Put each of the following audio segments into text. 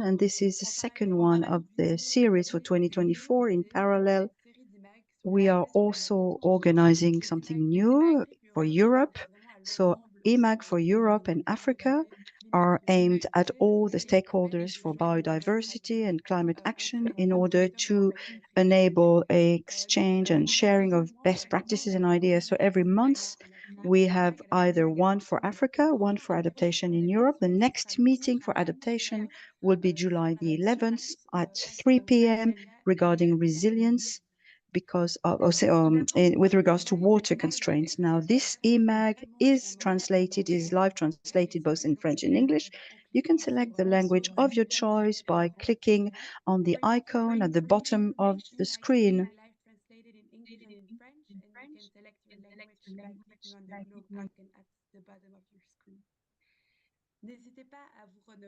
and this is the second one of the series for 2024. In parallel, we are also organizing something new for Europe. So eMag for Europe and Africa are aimed at all the stakeholders for biodiversity and climate action in order to enable a exchange and sharing of best practices and ideas. So every month we have either one for Africa, one for adaptation in Europe. The next meeting for adaptation will be July the 11th at 3 p.m. regarding resilience because of, with regards to water constraints. Now, this eMag is live translated both in French and English. You can select the language of your choice by clicking on the icon at the bottom of the screen.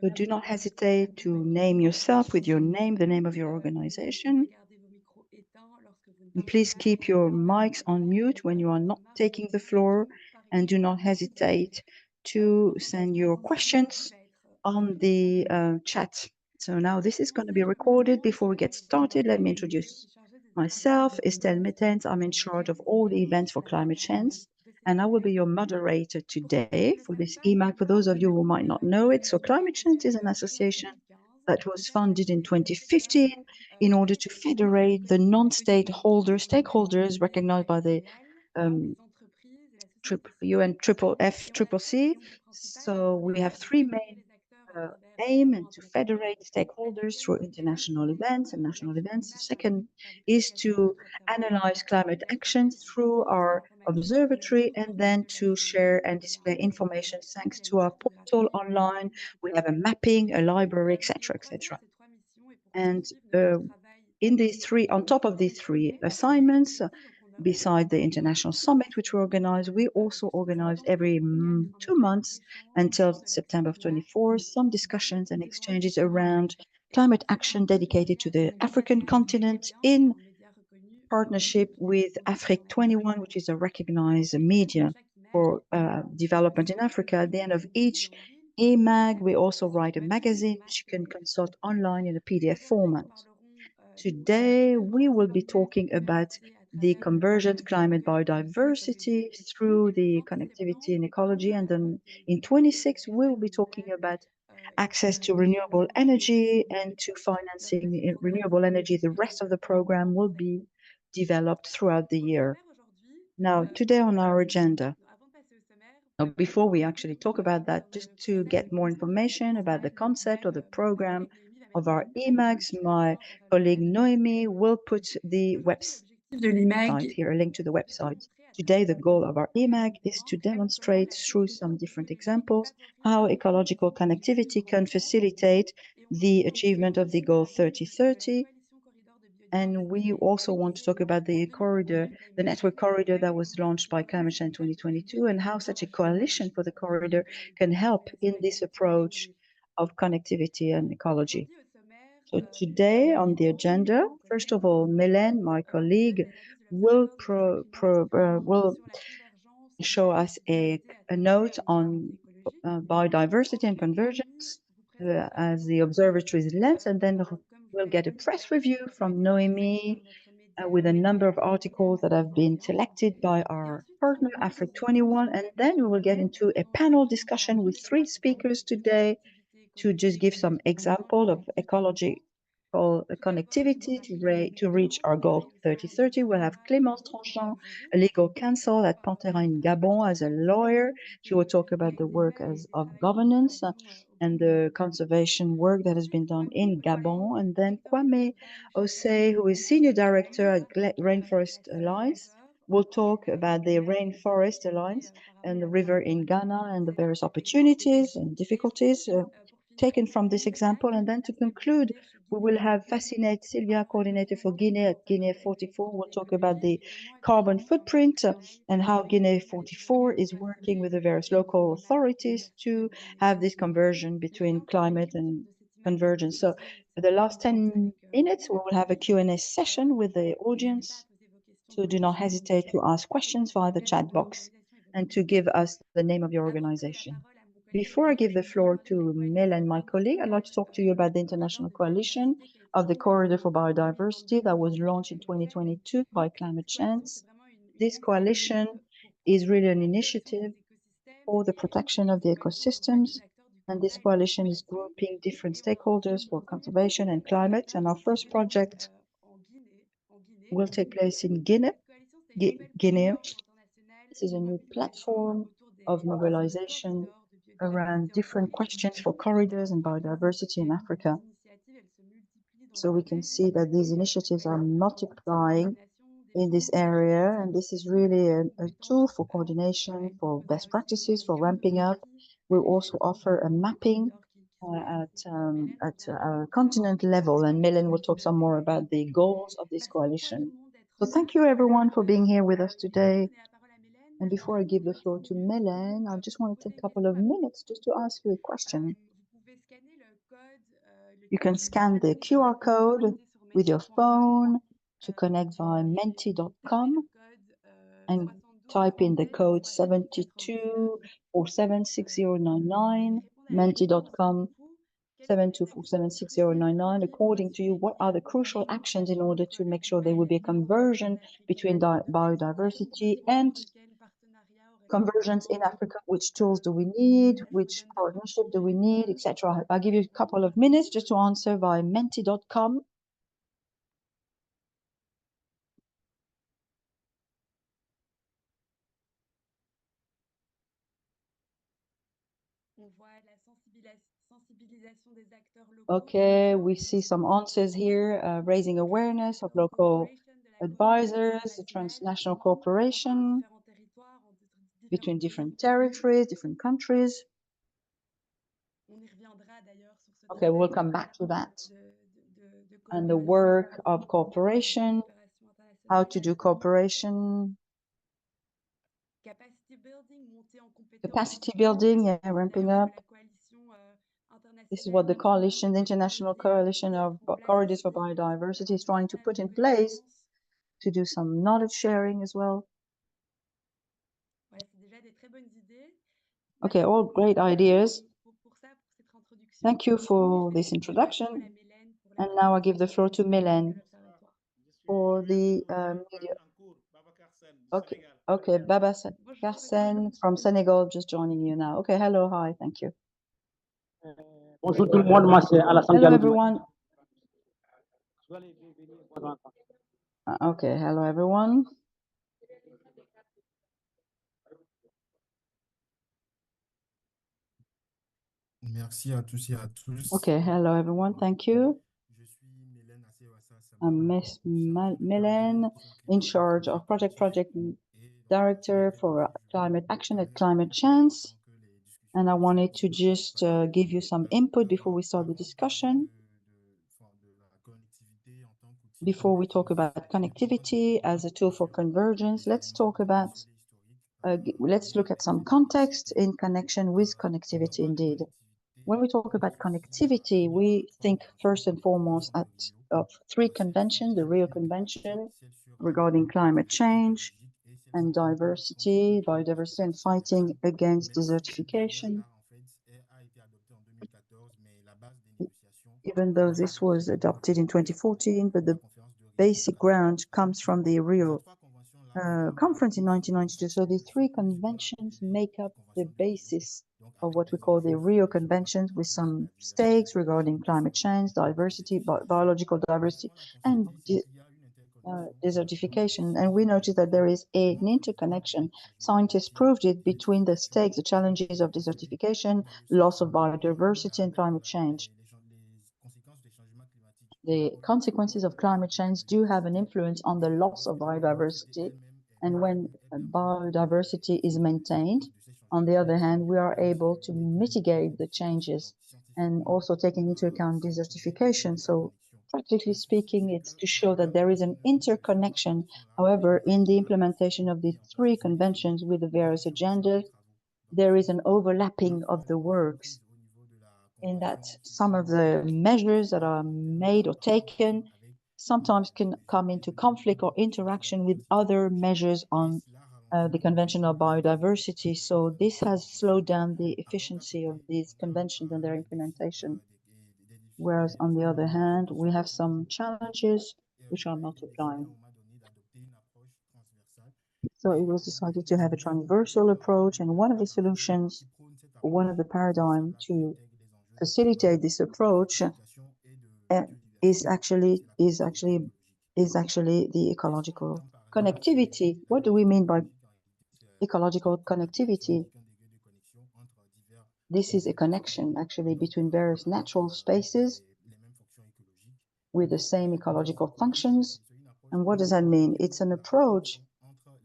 So do not hesitate to name yourself with your name, the name of your organization. And please keep your mics on mute when you are not taking the floor, and do not hesitate to send your questions on the chat. So now this is going to be recorded. Before we get started, let me introduce myself, Estelle Mittens. I'm in charge of all the events for climate change, and I will be your moderator today for this eMag. For those of you who might not know it, so Climate Change is an association that was founded in 2015 in order to federate the stakeholders recognized by the UN FFFCC. So we have three main aim and to federate stakeholders through international events and national events. The second is to analyze climate action through our observatory and then to share and display information thanks to our portal online. We have a mapping, a library, etc., etc. And in these three, on top of these three assignments, beside the international summit, which we organize, we also organize every 2 months until September of 24, some discussions and exchanges around climate action dedicated to the African continent in partnership with Afrique 21, which is a recognized media for development in Africa. At the end of each eMag, we also write a magazine which you can consult online in a PDF format. Today, we will be talking about the convergent climate biodiversity through the connectivity and ecology. And then in 26, we'll be talking about access to renewable energy and to financing renewable energy. The rest of the program will be developed throughout the year. Now, today on our agenda, now, before we actually talk about that, just to get more information about the concept or the program of our eMags, my colleague Noemi will put the website here, a link to the website. Today, the goal of our eMag is to demonstrate through some different examples how ecological connectivity can facilitate the achievement of the goal 3030. And we also want to talk about the corridor, the network corridor that was launched by Climate Change 2022, and how such a coalition for the corridor can help in this approach of connectivity and ecology. So today on the agenda, first of all, Mélène, my colleague, will show us a note on biodiversity and convergence as the observatory's lens, and then we'll get a press review from Noemi with a number of articles that have been selected by our partner, Afrique 21, and then we will get into a panel discussion with 3 speakers today to just give some example of ecological connectivity to reach our goal 3030. We'll have Clémence Tranchant, a legal counsel at Panthera in Gabon as a lawyer. She will talk about the work of governance and the conservation work that has been done in Gabon. And then Kwame Osei, who is Senior Director at Rainforest Alliance, will talk about the Rainforest Alliance and the river in Ghana and the various opportunities and difficulties taken from this example. And then to conclude, we will have Fascinate Sylvia, coordinator for Guinea at Guinea 44. We'll talk about the carbon footprint and how Guinea 44 is working with the various local authorities to have this conversion between climate and convergence. So for the last 10 minutes, we will have a Q&A session with the audience. So do not hesitate to ask questions via the chat box and to give us the name of your organization. Before I give the floor to Mélène, my colleague, I'd like to talk to you about the International Coalition of the Corridor for Biodiversity that was launched in 2022 by Climate Change. This coalition is really an initiative for the protection of the ecosystems, and this coalition is grouping different stakeholders for conservation and climate. And our first project will take place in Guinea. This is a new platform of mobilization around different questions for corridors and biodiversity in Africa. So we can see that these initiatives are multiplying in this area, and this is really a tool for coordination, for best practices, for ramping up. We'll also offer a mapping at a continent level, and Mélène will talk some more about the goals of this coalition. So thank you everyone for being here with us today. And before I give the floor to Mélène, I just want to take a couple of minutes just to ask you a question. You can scan the QR code with your phone to connect via menti.com and type in the code 72476099, menti.com 72476099. According to you, what are the crucial actions in order to make sure there will be a conversion between biodiversity and conversions in Africa? Which tools do we need? Which partnership do we need, etc.? I'll give you a couple of minutes just to answer via menti.com. Okay, we see some answers here, raising awareness of local advisors, the transnational cooperation between different territories, different countries. Okay, we'll come back to that. And the work of cooperation, how to do cooperation. Capacity building, yeah, ramping up. This is what the coalition, the International Coalition of Corridors for Biodiversity, is trying to put in place to do some knowledge sharing as well. Okay, all great ideas. Thank you for this introduction. And now I give the floor to Mélène for the media. Okay, Baba Karsen from Senegal just joining you now. Okay, hello, hi, thank you. Bonjour tout le monde, moi c'est Alassane Hello Diallo. everyone. Okay, hello everyone. Merci à tous et à tous. Okay, hello everyone, thank you. Je suis Mélène I'm Miss Mélène, in charge of project director for climate action at Climate Change. And I wanted to just give you some input before we start the discussion. Before we talk about connectivity as a tool for convergence, let's talk about, let's look at some context in connection with connectivity indeed. When we talk about connectivity, we think first and foremost of three conventions: the Rio Convention regarding climate change and biodiversity and fighting against desertification. Even though this was adopted in 2014, but the basic ground comes from the Rio conference in 1992. So the three conventions make up the basis of what we call the Rio Conventions, with some stakes regarding climate change, diversity, biological diversity, and desertification. And we noticed that there is an interconnection. Scientists proved it between the stakes, the challenges of desertification, loss of biodiversity, and climate change. The consequences of climate change do have an influence on the loss of biodiversity. And when biodiversity is maintained, on the other hand, we are able to mitigate the changes and also taking into account desertification. So practically speaking, it's to show that there is an interconnection. However, in the implementation of the three conventions with the various agendas, there is an overlapping of the works, in that some of the measures that are made or taken sometimes can come into conflict or interaction with other measures on the Convention on Biodiversity. So this has slowed down the efficiency of these conventions and their implementation. Whereas on the other hand, we have some challenges which are multiplying. So it was decided to have a transversal approach, and one of the solutions, one of the paradigm to facilitate this approach is actually the ecological connectivity. What do we mean by ecological connectivity? This is a connection actually between various natural spaces with the same ecological functions. And what does that mean? It's an approach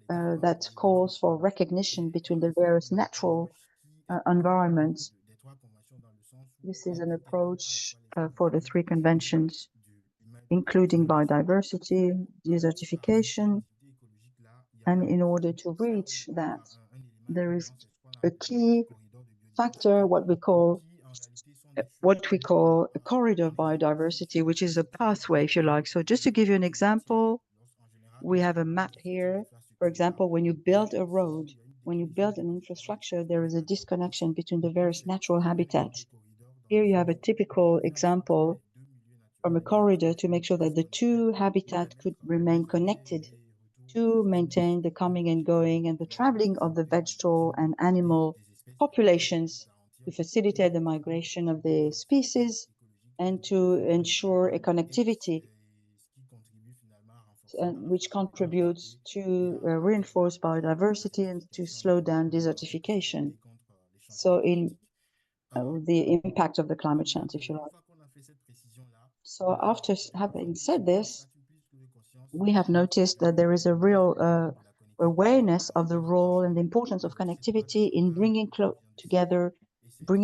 that calls for recognition between the various natural environments. This is an approach for the three conventions, including biodiversity, desertification, and in order to reach that, there is a key factor, what we call a corridor of biodiversity, which is a pathway, if you like. So just to give you an example, we have a map here. For example, when you build a road, when you build an infrastructure, there is a disconnection between the various natural habitats. Here you have a typical example from a corridor to make sure that the two habitats could remain connected to maintain the coming and going and the traveling of the vegetable and animal populations, to facilitate the migration of the species and to ensure a connectivity which contributes to reinforce biodiversity and to slow down desertification. So in the impact of the climate change, if you like. So after having said this, we have noticed that there is a real awareness of the role and the importance of connectivity in bringing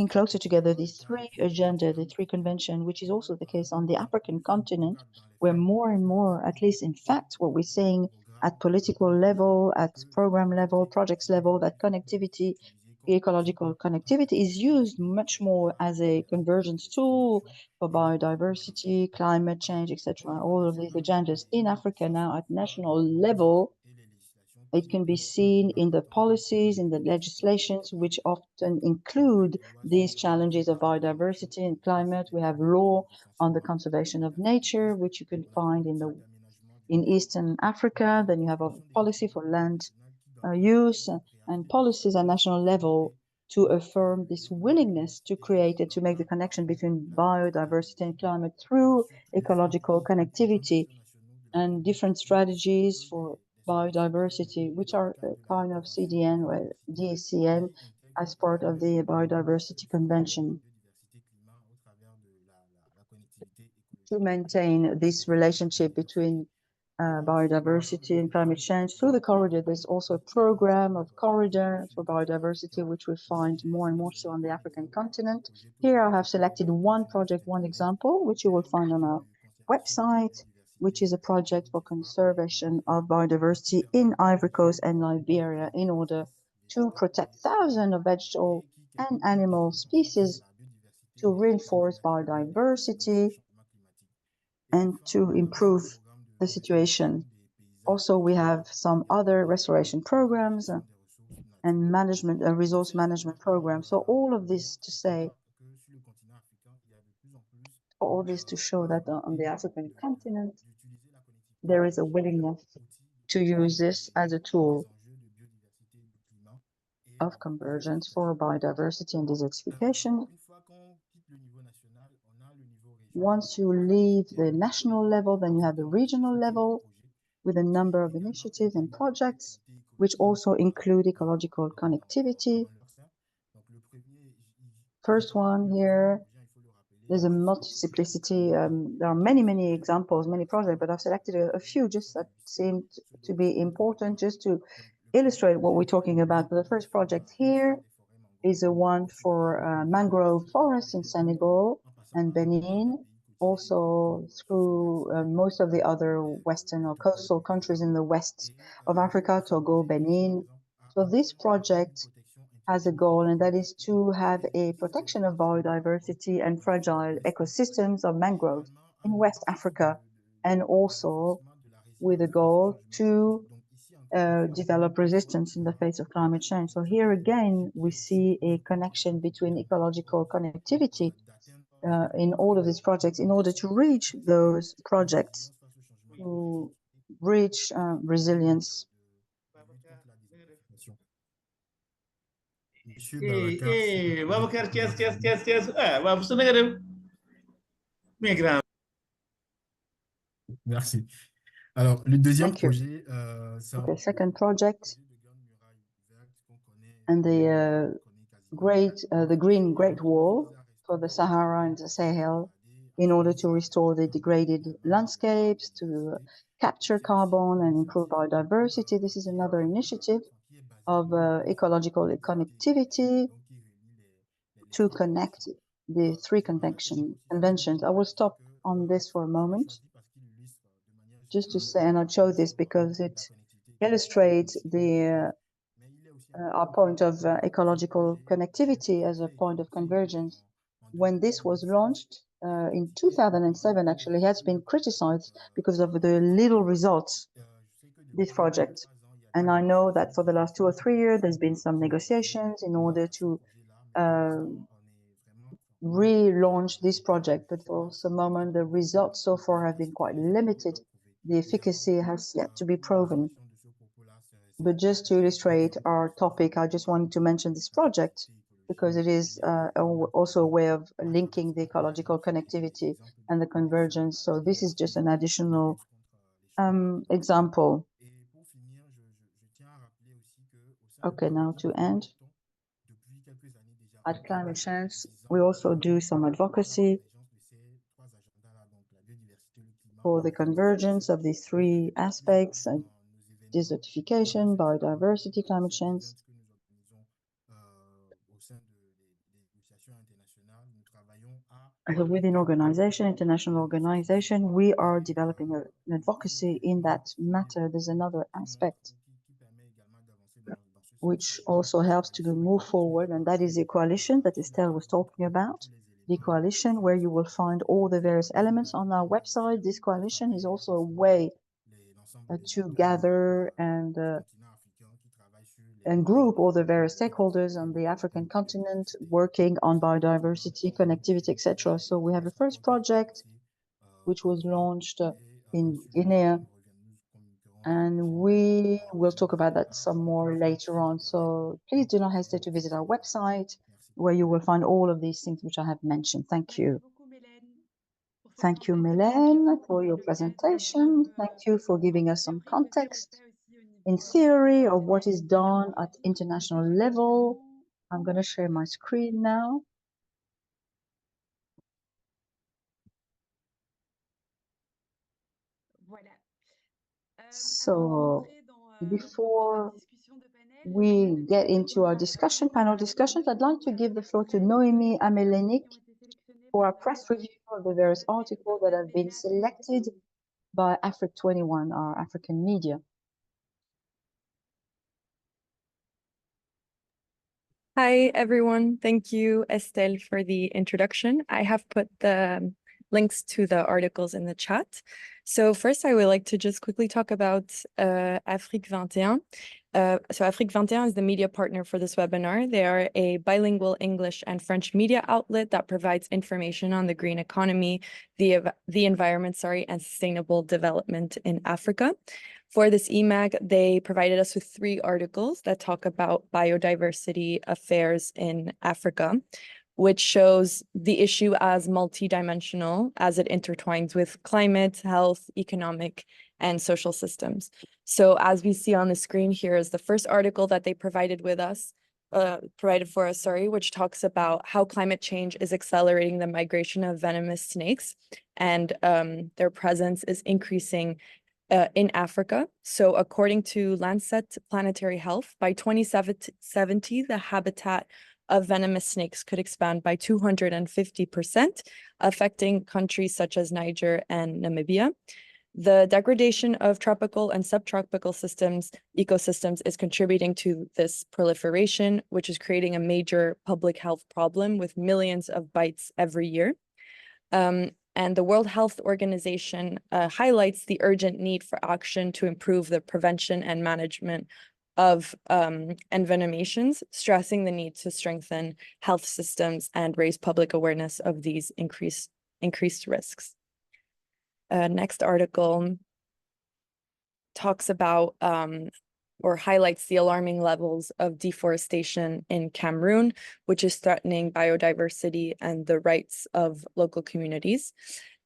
closer together these three agendas, the three conventions, which is also the case on the African continent, where more and more, at least in fact, what we're saying at political level, at program level, projects level, that connectivity, ecological connectivity is used much more as a convergence tool for biodiversity, climate change, etc. All of these agendas in Africa now at national level, it can be seen in the policies, in the legislations, which often include these challenges of biodiversity and climate. We have law on the conservation of nature, which you can find in Eastern Africa. Then you have a policy for land use and policies at national level to affirm this willingness to create and to make the connection between biodiversity and climate through ecological connectivity and different strategies for biodiversity, which are kind of CDN or DACN as part of the Biodiversity Convention. To maintain this relationship between biodiversity and climate change through the corridor, there's also a program of corridor for biodiversity, which we find more and more so on the African continent. Here I have selected one project, one example, which you will find on our website, which is a project for conservation of biodiversity in Ivory Coast and Liberia in order to protect thousands of vegetable and animal species, to reinforce biodiversity and to improve the situation. Also, we have some other restoration programs and management, resource management programs. So all of this to say, all this to show that on the African continent, there is a willingness to use this as a tool of convergence for biodiversity and desertification. Once you leave the national level, then you have the regional level with a number of initiatives and projects, which also include ecological connectivity. First one here, there's a multiplicity. There are many examples, many projects, but I've selected a few just that seemed to be important just to illustrate what we're talking about. The first project here is a one for mangrove forests in Senegal and Benin, also through most of the other Western or coastal countries in the west of Africa, Togo, Benin. So this project has a goal, and that is to have a protection of biodiversity and fragile ecosystems of mangroves in West Africa, and also with a goal to develop resistance in the face of climate change. So here again, we see a connection between ecological connectivity in all of these projects in order to reach those projects, to reach resilience. Monsieur Babacar, si vous voulez Babacar, intervenir. você não era migrant. Merci. Alors, le deuxième Thank you. projet, c'est un Okay, second project, projet de grande muraille verte qu'on connaît, and the Green Great Wall for the Sahara and the Sahel, in order to restore the degraded landscapes, to capture carbon and improve biodiversity. This is another initiative of ecological connectivity to connect the three conventions. I will stop on this for a moment, just to say, and I'll show this because it illustrates our point of ecological connectivity as a point of convergence. When this was launched in 2007, actually, it has been criticized because of the little results, this project. And I know that for the last 2 or 3 years, there's been some negotiations in order to relaunch this project. But for the moment, the results so far have been quite limited. The efficacy has yet to be proven. But just to illustrate our topic, I just wanted to mention this project because it is also a way of linking the ecological connectivity and the convergence. So this is just an additional example. Okay, now to end. At Climate Change, we also do some advocacy for the convergence of these three aspects: desertification, biodiversity, climate change. So within international organization, we are developing an advocacy in that matter. There's another aspect which also helps to move forward, and that is the coalition that Estelle was talking about. The coalition, where you will find all the various elements on our website. This coalition is also a way to gather and group all the various stakeholders on the African continent working on biodiversity, connectivity, etc. So we have a first project which was launched in Guinea, and we will talk about that some more later on. So please do not hesitate to visit our website, where you will find all of these things which I have mentioned. Thank you. Thank you, Mélène, for your presentation. Thank you for giving us some context in theory of what is done at international level. I'm going to share my screen now. So before we get into our panel discussions, I'd like to give the floor to Noémie Amélénic for a press review of the various articles that have been selected by Afrique21, our African media. Hi, everyone. Thank you, Estelle, for the introduction. I have put the links to the articles in the chat. So first, I would like to just quickly talk about Afrique21. So Afrique21 is the media partner for this webinar. They are a bilingual English and French media outlet that provides information on the green economy, the environment, and sustainable development in Africa. For this eMag, they provided us with 3 articles that talk about biodiversity affairs in Africa, which shows the issue as multidimensional as it intertwines with climate, health, economic, and social systems. So as we see on the screen here is the first article that they provided for us, which talks about how climate change is accelerating the migration of venomous snakes, and their presence is increasing in Africa. So according to Lancet Planetary Health, by 2070, the habitat of venomous snakes could expand by 250%, affecting countries such as Niger and Namibia. The degradation of tropical and subtropical ecosystems is contributing to this proliferation, which is creating a major public health problem with millions of bites every year. And the World Health Organization highlights the urgent need for action to improve the prevention and management of envenomations, stressing the need to strengthen health systems and raise public awareness of these increased risks. Next article talks about or highlights the alarming levels of deforestation in Cameroon, which is threatening biodiversity and the rights of local communities.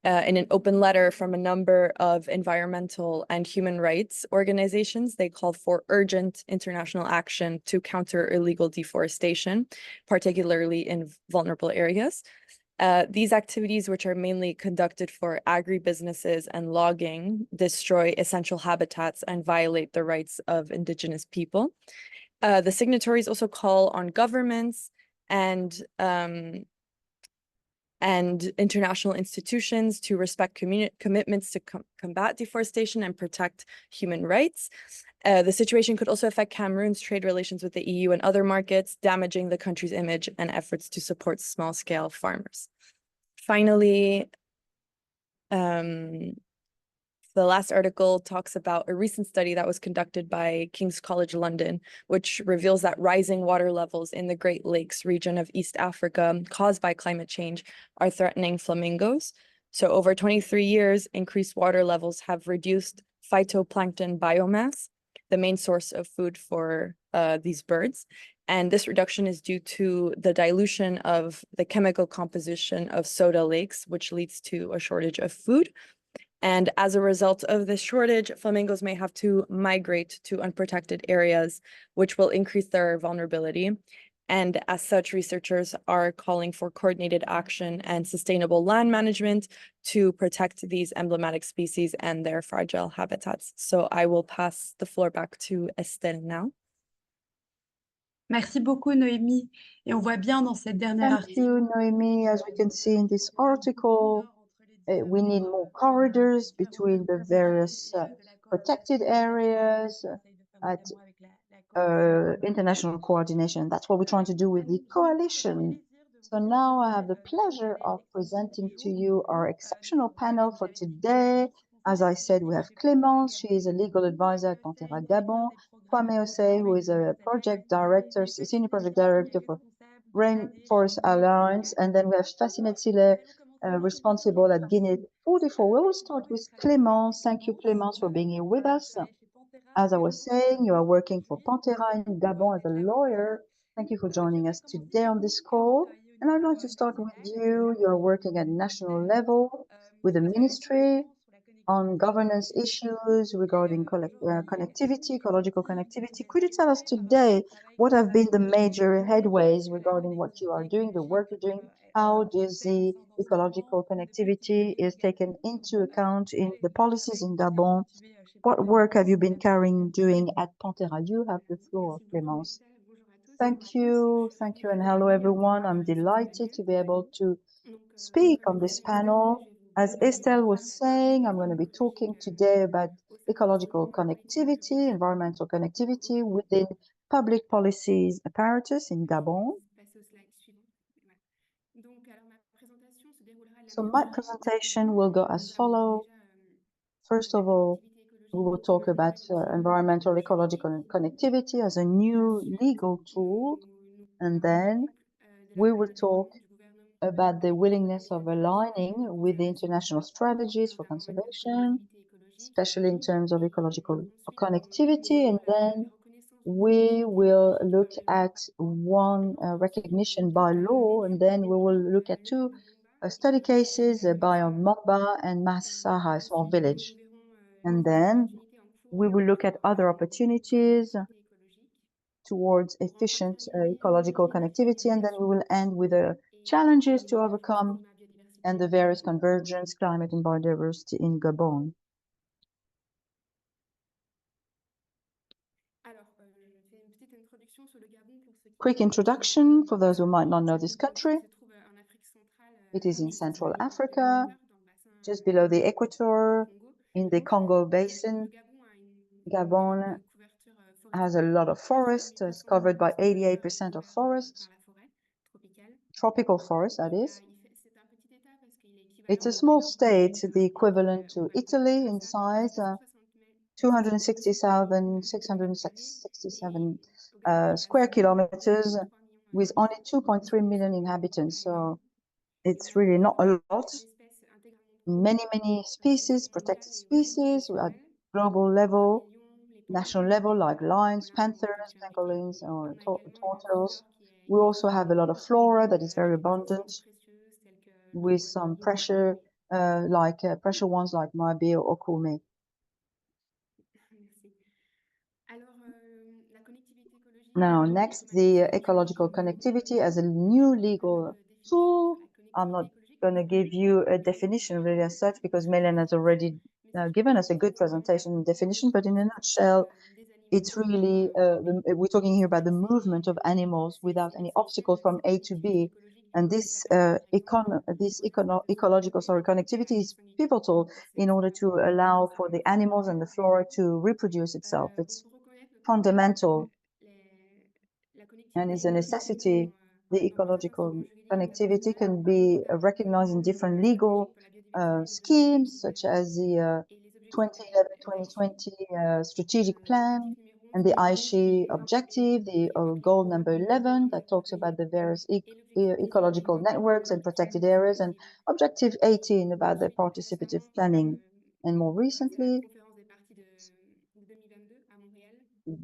In an open letter from a number of environmental and human rights organizations, they called for urgent international action to counter illegal deforestation, particularly in vulnerable areas. These activities, which are mainly conducted for agribusinesses and logging, destroy essential habitats and violate the rights of indigenous people. The signatories also call on governments and international institutions to respect commitments to combat deforestation and protect human rights. The situation could also affect Cameroon's trade relations with the EU and other markets, damaging the country's image and efforts to support small-scale farmers. Finally, the last article talks about a recent study that was conducted by King's College London, which reveals that rising water levels in the Great Lakes region of East Africa caused by climate change are threatening flamingos. So over 23 years, increased water levels have reduced phytoplankton biomass, the main source of food for these birds. And this reduction is due to the dilution of the chemical composition of soda lakes, which leads to a shortage of food. And as a result of this shortage, flamingos may have to migrate to unprotected areas, which will increase their vulnerability. And as such, researchers are calling for coordinated action and sustainable land management to protect these emblematic species and their fragile habitats. So I will pass the floor back to Estelle now. Merci beaucoup, Noémie. Et on voit bien dans cette dernière Thank you, Noémie. As we can see in this article, we need more corridors between the various protected areas at international coordination. That's what we're trying to do with the coalition. So now I have the pleasure of presenting to you our exceptional panel for today. As I said, we have Clémence, she is a legal advisor at Pantera Gabon, Kwame Osei, who is a project director, senior project director for Rainforest Alliance, and then we have Facinet Sile, responsible at Guinea 44. We will start with Clémence. Thank you, Clémence, for being here with us. As I was saying, you are working for Pantera in Gabon as a lawyer. Thank you for joining us today on this call. And I'd like to start with you. You are working at national level with the ministry on governance issues regarding connectivity, ecological connectivity. Could you tell us today what have been the major headways regarding what you are doing, the work you're doing? How does the ecological connectivity is taken into account in the policies in Gabon? What work have you been doing at Pantera? You have the floor, Clémence. Thank you, and hello everyone. I'm delighted to be able to speak on this panel. As Estelle was saying, I'm going to be talking today about ecological connectivity, environmental connectivity within public policies apparatus in Gabon. So my presentation will go as follows. First of all, we will talk about environmental ecological connectivity as a new legal tool, and then we will talk about the willingness of aligning with the international strategies for conservation, especially in terms of ecological connectivity, and then we will look at one recognition by law, and then we will look at two study cases by Mamba and Massaha, a small village. And then we will look at other opportunities towards efficient ecological connectivity, and then we will end with the challenges to overcome and the various convergence, climate and biodiversity in Gabon. Quick introduction for those who might not know this country. It is in Central Africa, just below the equator, in the Congo Basin. Gabon has a lot of forest, it's covered by 88% of forests, tropical forest that is. It's a small state, the equivalent to Italy in size, 260,667 square kilometers with only 2.3 million inhabitants. So it's really not a lot. Many species, protected species at global level, national level, like lions, panthers, pangolins, or turtles. We also have a lot of flora that is very abundant, with some pressure, pressure ones like Moabe or Okume. Now, next, the ecological connectivity as a new legal tool. I'm not going to give you a definition really as such, because Melen has already given us a good presentation and definition, but in a nutshell, it's really, we're talking here about the movement of animals without any obstacles from A to B. And this ecological connectivity is pivotal in order to allow for the animals and the flora to reproduce itself. It's fundamental and is a necessity. The ecological connectivity can be recognized in different legal schemes, such as the 2011-2020 strategic plan and the Aichi objective, the goal number 11 that talks about the various ecological networks and protected areas, and objective 18 about the participative planning. And more recently,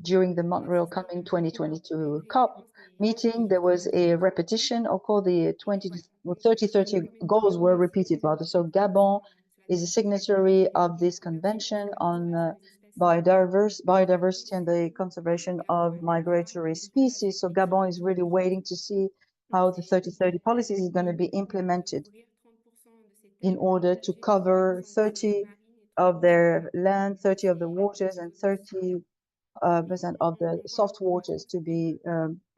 during the Montreal Coming 2022 COP meeting, there was a repetition, or called the 30 goals were repeated rather. So Gabon is a signatory of this convention on biodiversity and the conservation of migratory species. So Gabon is really waiting to see how the 30-30 policies is going to be implemented in order to cover 30 of their land, 30 of the waters, and 30% of the soft waters to be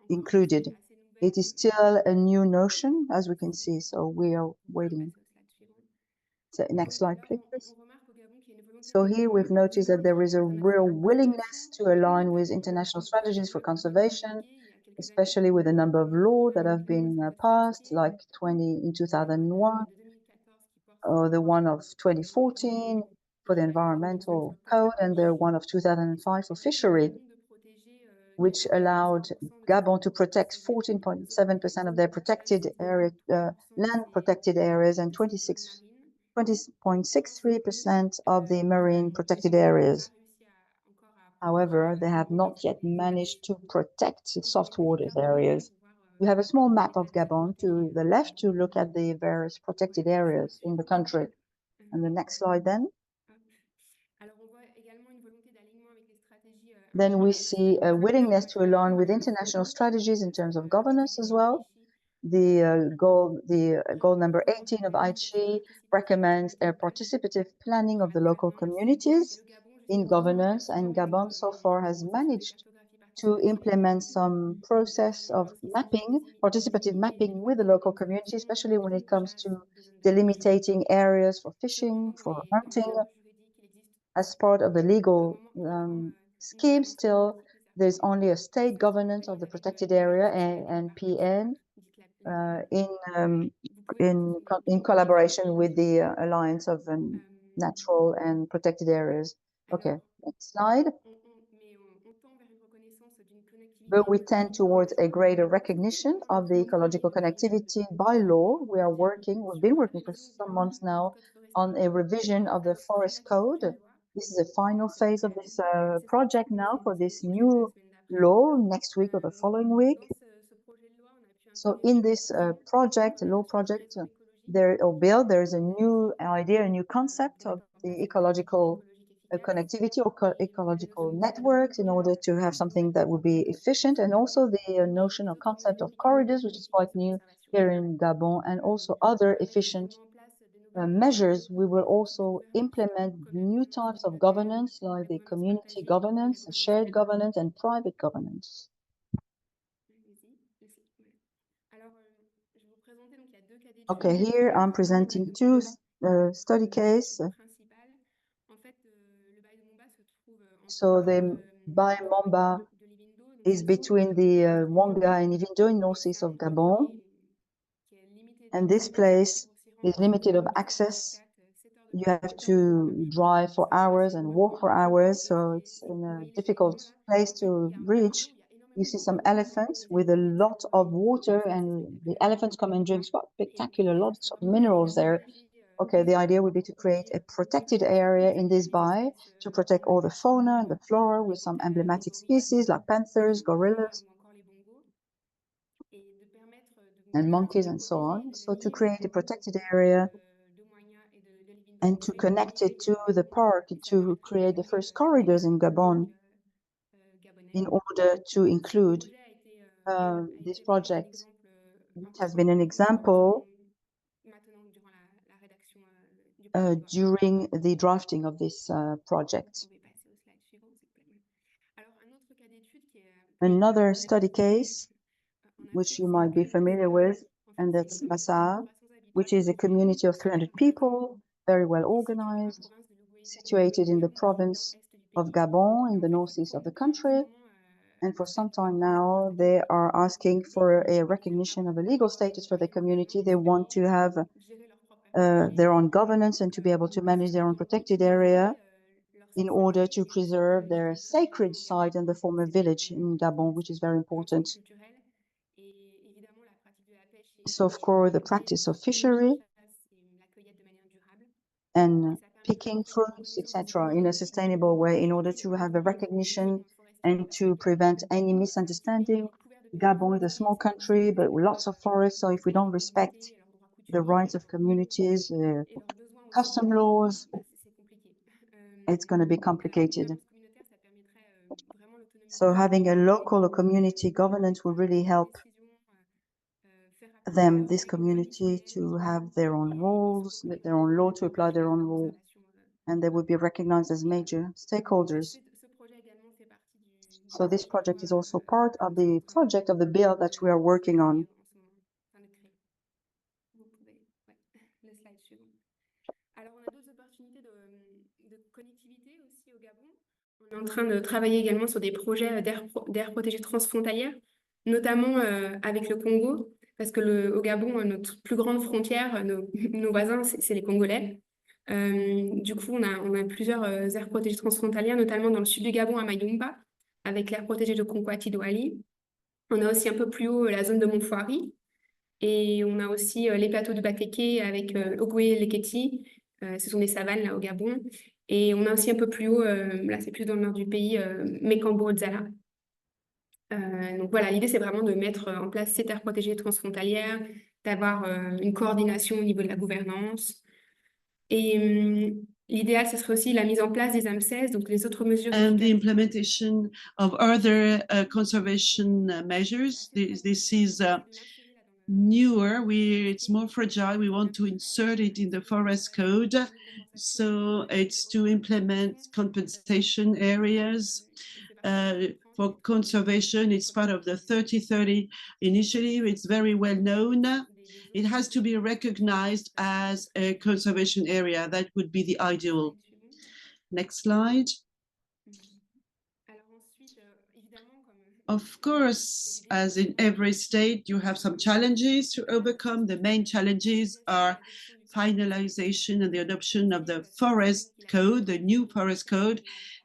included. It is still a new notion, as we can see, so we are waiting. So next slide, please. So here we've noticed that there is a real willingness to align with international strategies for conservation, especially with a number of laws that have been passed, like 20 in 2001, or the one of 2014 for the environmental code, and the one of 2005 for fishery, which allowed Gabon to protect 14.7% of their protected area, land protected areas, and 20.63% of the marine protected areas. However, they have not yet managed to protect soft waters areas. We have a small map of Gabon to the left to look at the various protected areas in the country. And the next slide then. Then we see a willingness to align with international strategies in terms of governance as well. The goal number 18 of Aichi recommends a participative planning of the local communities in governance, and Gabon so far has managed to implement some process of mapping, participative mapping with the local community, especially when it comes to delimiting areas for fishing, for hunting. As part of the legal scheme, still, there's only a state governance of the protected area and PN in collaboration with the Alliance of Natural and Protected Areas. Okay, next slide. But we tend towards a greater recognition of the ecological connectivity by law. We've been working for some months now on a revision of the Forest Code. This is the final phase of this project now for this new law next week or the following week. So in this law project, there is a new idea, a new concept of the ecological connectivity or ecological networks in order to have something that would be efficient, and also the notion or concept of corridors, which is quite new here in Gabon, and also other efficient measures. We will also implement new types of governance, like the community governance, shared governance, and private governance. Okay, here I'm presenting two study cases. So the Baie Mamba is between the Mwanga and Ivindo in northeast of Gabon. And this place is limited of access. You have to drive for hours and walk for hours, so it's in a difficult place to reach. You see some elephants with a lot of water, and the elephants come and drink. What spectacular, lots of minerals there. Okay, the idea would be to create a protected area in this bay to protect all the fauna and the flora with some emblematic species like panthers, gorillas, and monkeys and so on. So to create a protected area and to connect it to the park, to create the first corridors in Gabon in order to include this project, which has been an example during the drafting of this project. Another study case, which you might be familiar with, and that's Massa, which is a community of 300 people, very well organized, situated in the province of Gabon in the northeast of the country. And for some time now, they are asking for a recognition of a legal status for the community. They want to have their own governance and to be able to manage their own protected area in order to preserve their sacred site in the former village in Gabon, which is very important. So, of course, the practice of fishery and picking fruits, etc., in a sustainable way in order to have a recognition and to prevent any misunderstanding. Gabon is a small country, but with lots of forests. So if we don't respect the rights of communities, custom laws, it's going to be complicated. So having a local or community governance will really help them, this community, to have their own rules, their own law, to apply their own rule, and they will be recognized as major stakeholders. So this project is also part of the project of the bill that we are working on. On est en train de travailler également sur des projets d'aires protégées transfrontalières, notamment avec le Congo, parce que au Gabon, notre plus grande frontière, nos voisins, c'est les Congolais. Du coup, on a plusieurs aires protégées transfrontalières, notamment dans le sud du Gabon à Mayumba, avec l'aire protégée de Konkwati-Douali. On a aussi un peu plus haut la zone de Montfoiri. Et on a aussi les plateaux de Bakeke avec Ogoué-Leketi. Ce sont des savanes là au Gabon. Et on a aussi un peu plus haut, là c'est plus dans le nord du pays, Mekambo-Zala. Donc voilà, l'idée c'est vraiment de mettre en place ces terres protégées transfrontalières, d'avoir une coordination au niveau de la gouvernance. Et l'idéal, ce serait aussi la mise en place des AMSES, donc les autres mesures. And the implementation of other conservation measures. This is newer, it's more fragile. We want to insert it in the forest code. So it's to implement compensation areas for conservation. It's part of the 30-30 initiative. It's very well known. It has to be recognized as a conservation area. That would be the ideal. Next slide. Of course, as in every state, you have some challenges to overcome. The main challenges are finalization and the adoption of the forest code, the new forest code.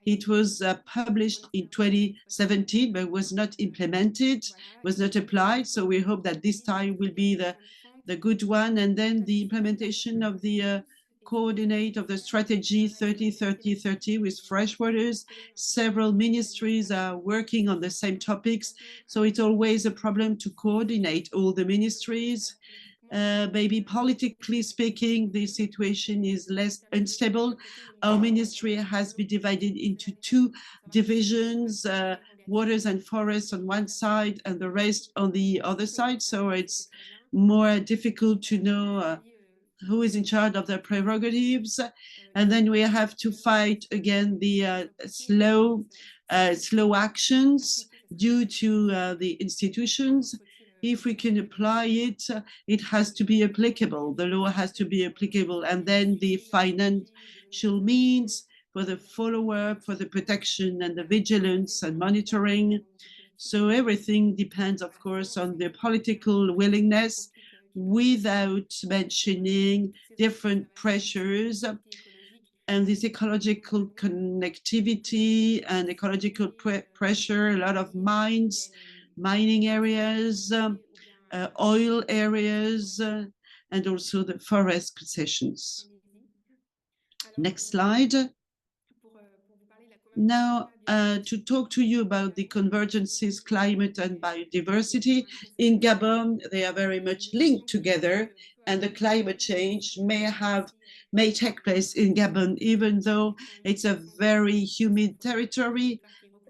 It was published in 2017, but was not implemented, was not applied. So we hope that this time will be the good one. And then the implementation of the coordinate of the strategy 30-30-30 with freshwaters. Several ministries are working on the same topics. So it's always a problem to coordinate all the ministries. Maybe politically speaking, the situation is less unstable. Our ministry has been divided into two divisions, waters and forests on one side and the rest on the other side. So it's more difficult to know who is in charge of their prerogatives. And then we have to fight again the slow actions due to the institutions. If we can apply it, it has to be applicable. The law has to be applicable. And then the financial means for the follow-up, for the protection and the vigilance and monitoring. So everything depends, of course, on the political willingness without mentioning different pressures and this ecological connectivity and ecological pressure, a lot of mines, mining areas, oil areas, and also the forest concessions. Next slide. Now, to talk to you about the convergences, climate and biodiversity. In Gabon, they are very much linked together, and the climate change may take place in Gabon, even though it's a very humid territory.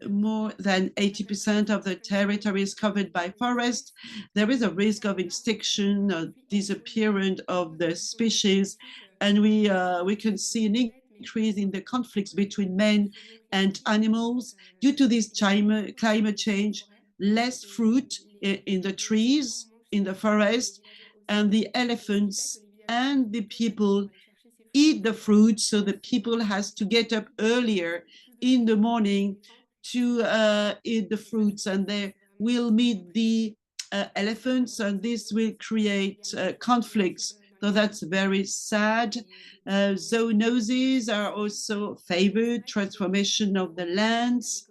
More than 80% of the territory is covered by forest. There is a risk of extinction or disappearance of the species, and we can see an increase in the conflicts between men and animals due to this climate change. Less fruit in the trees, in the forest, and the elephants and the people eat the fruit, so the people has to get up earlier in the morning to eat the fruits, and they will meet the elephants, and this will create conflicts. So that's very sad. Zoonoses are also favored, transformation of the lands,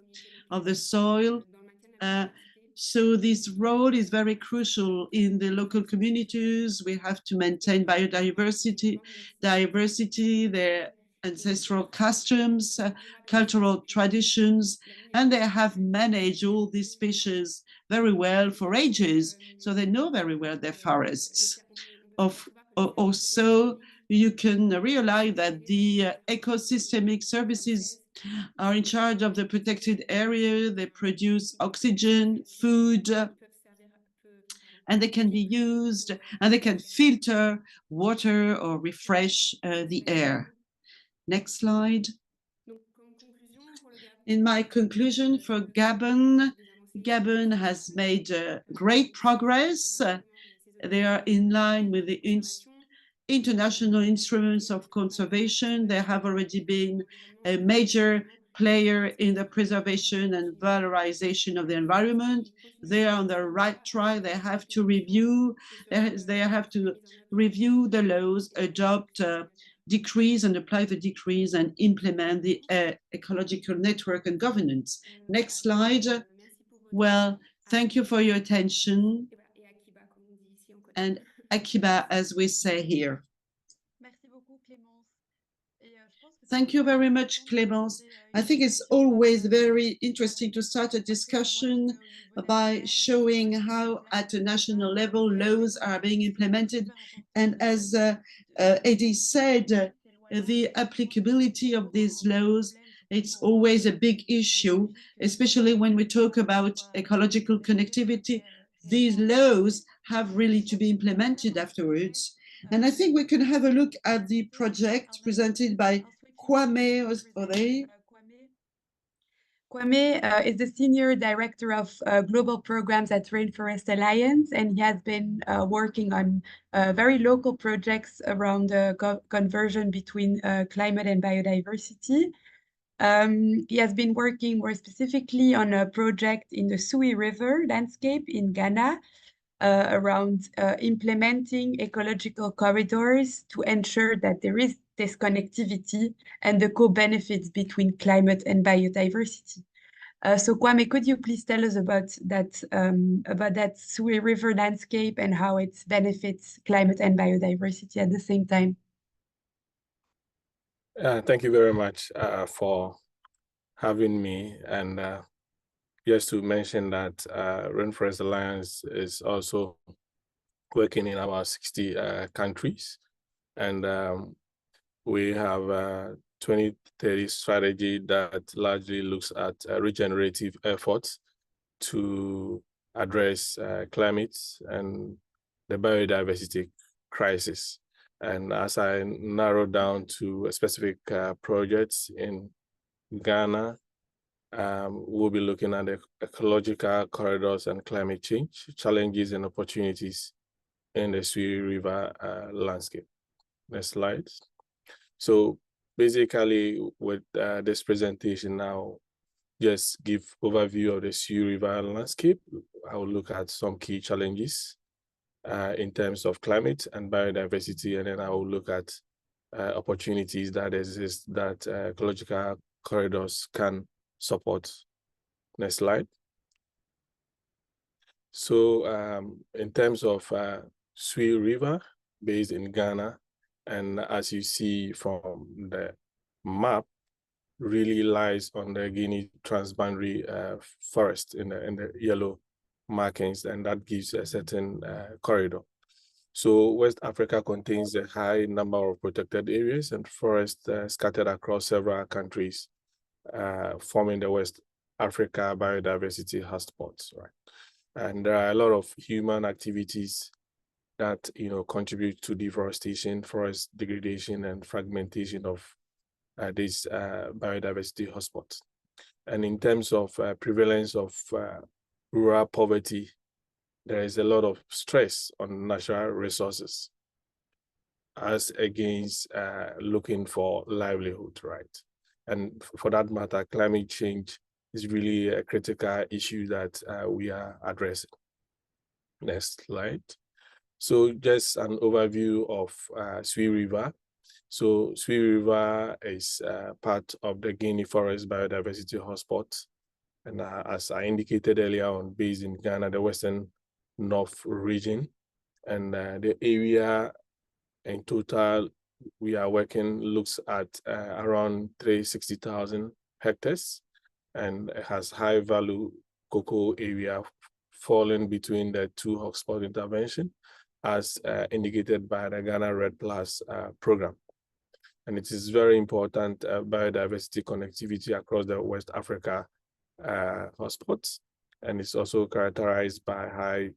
of the soil. So this role is very crucial in the local communities. We have to maintain biodiversity, their ancestral customs, cultural traditions, and they have managed all these species very well for ages. So they know very well their forests. Also, you can realize that the ecosystemic services are in charge of the protected area. They produce oxygen, food, and they can be used, and they can filter water or refresh the air. Next slide. In my conclusion for Gabon, Gabon has made great progress. They are in line with the international instruments of conservation. They have already been a major player in the preservation and valorization of the environment. They are on the right track. They have to review. They have to review the laws, adopt decrees and apply the decrees, and implement the ecological network and governance. Next slide. Well, thank you for your attention. And Akiba, as we say here. Thank you very much, Clémence. I think it's always very interesting to start a discussion by showing how at a national level laws are being implemented. And as Eddie said, the applicability of these laws, it's always a big issue, especially when we talk about ecological connectivity. These laws have really to be implemented afterwards. And I think we can have a look at the project presented by Kwame Ode. Kwame is the Senior Director of Global Programs at Rainforest Alliance, and he has been working on very local projects around the conversion between climate and biodiversity. He has been working more specifically on a project in the Sui River landscape in Ghana around implementing ecological corridors to ensure that there is this connectivity and the co-benefits between climate and biodiversity. So Kwame, could you please tell us about that Sui River landscape and how it benefits climate and biodiversity at the same time? Thank you very much for having me. And just to mention that Rainforest Alliance is also working in about 60 countries. And we have a 2030 strategy that largely looks at regenerative efforts to address climate and the biodiversity crisis. And as I narrow down to specific projects in Ghana, we'll be looking at the ecological corridors and climate change, challenges and opportunities in the Sui River landscape. Next slide. So basically with this presentation now, just give overview of the Sui River landscape. I will look at some key challenges in terms of climate and biodiversity, and then I will look at opportunities that exist that ecological corridors can support. Next slide. So in terms of Sui River, based in Ghana, and as you see from the map, really lies on the Guinea transboundary forest in the yellow markings, and that gives a certain corridor. So West Africa contains a high number of protected areas and forests scattered across several countries, forming the West Africa biodiversity hotspots, right? And there are a lot of human activities that contribute to deforestation, forest degradation, and fragmentation of these biodiversity hotspots. And in terms of prevalence of rural poverty, there is a lot of stress on natural resources as against looking for livelihood, right? And for that matter, climate change is really a critical issue that we are addressing. Next slide. So just an overview of Sui River. So Sui River is part of the Guinea Forest Biodiversity Hotspot. And as I indicated earlier on, based in Ghana, the Western North region. And the area in total we are working looks at around 360,000 hectares, and it has high value cocoa area falling between the two hotspot intervention as indicated by the Ghana Red Plus program. And it is very important biodiversity connectivity across the West Africa hotspots. And it's also characterized by high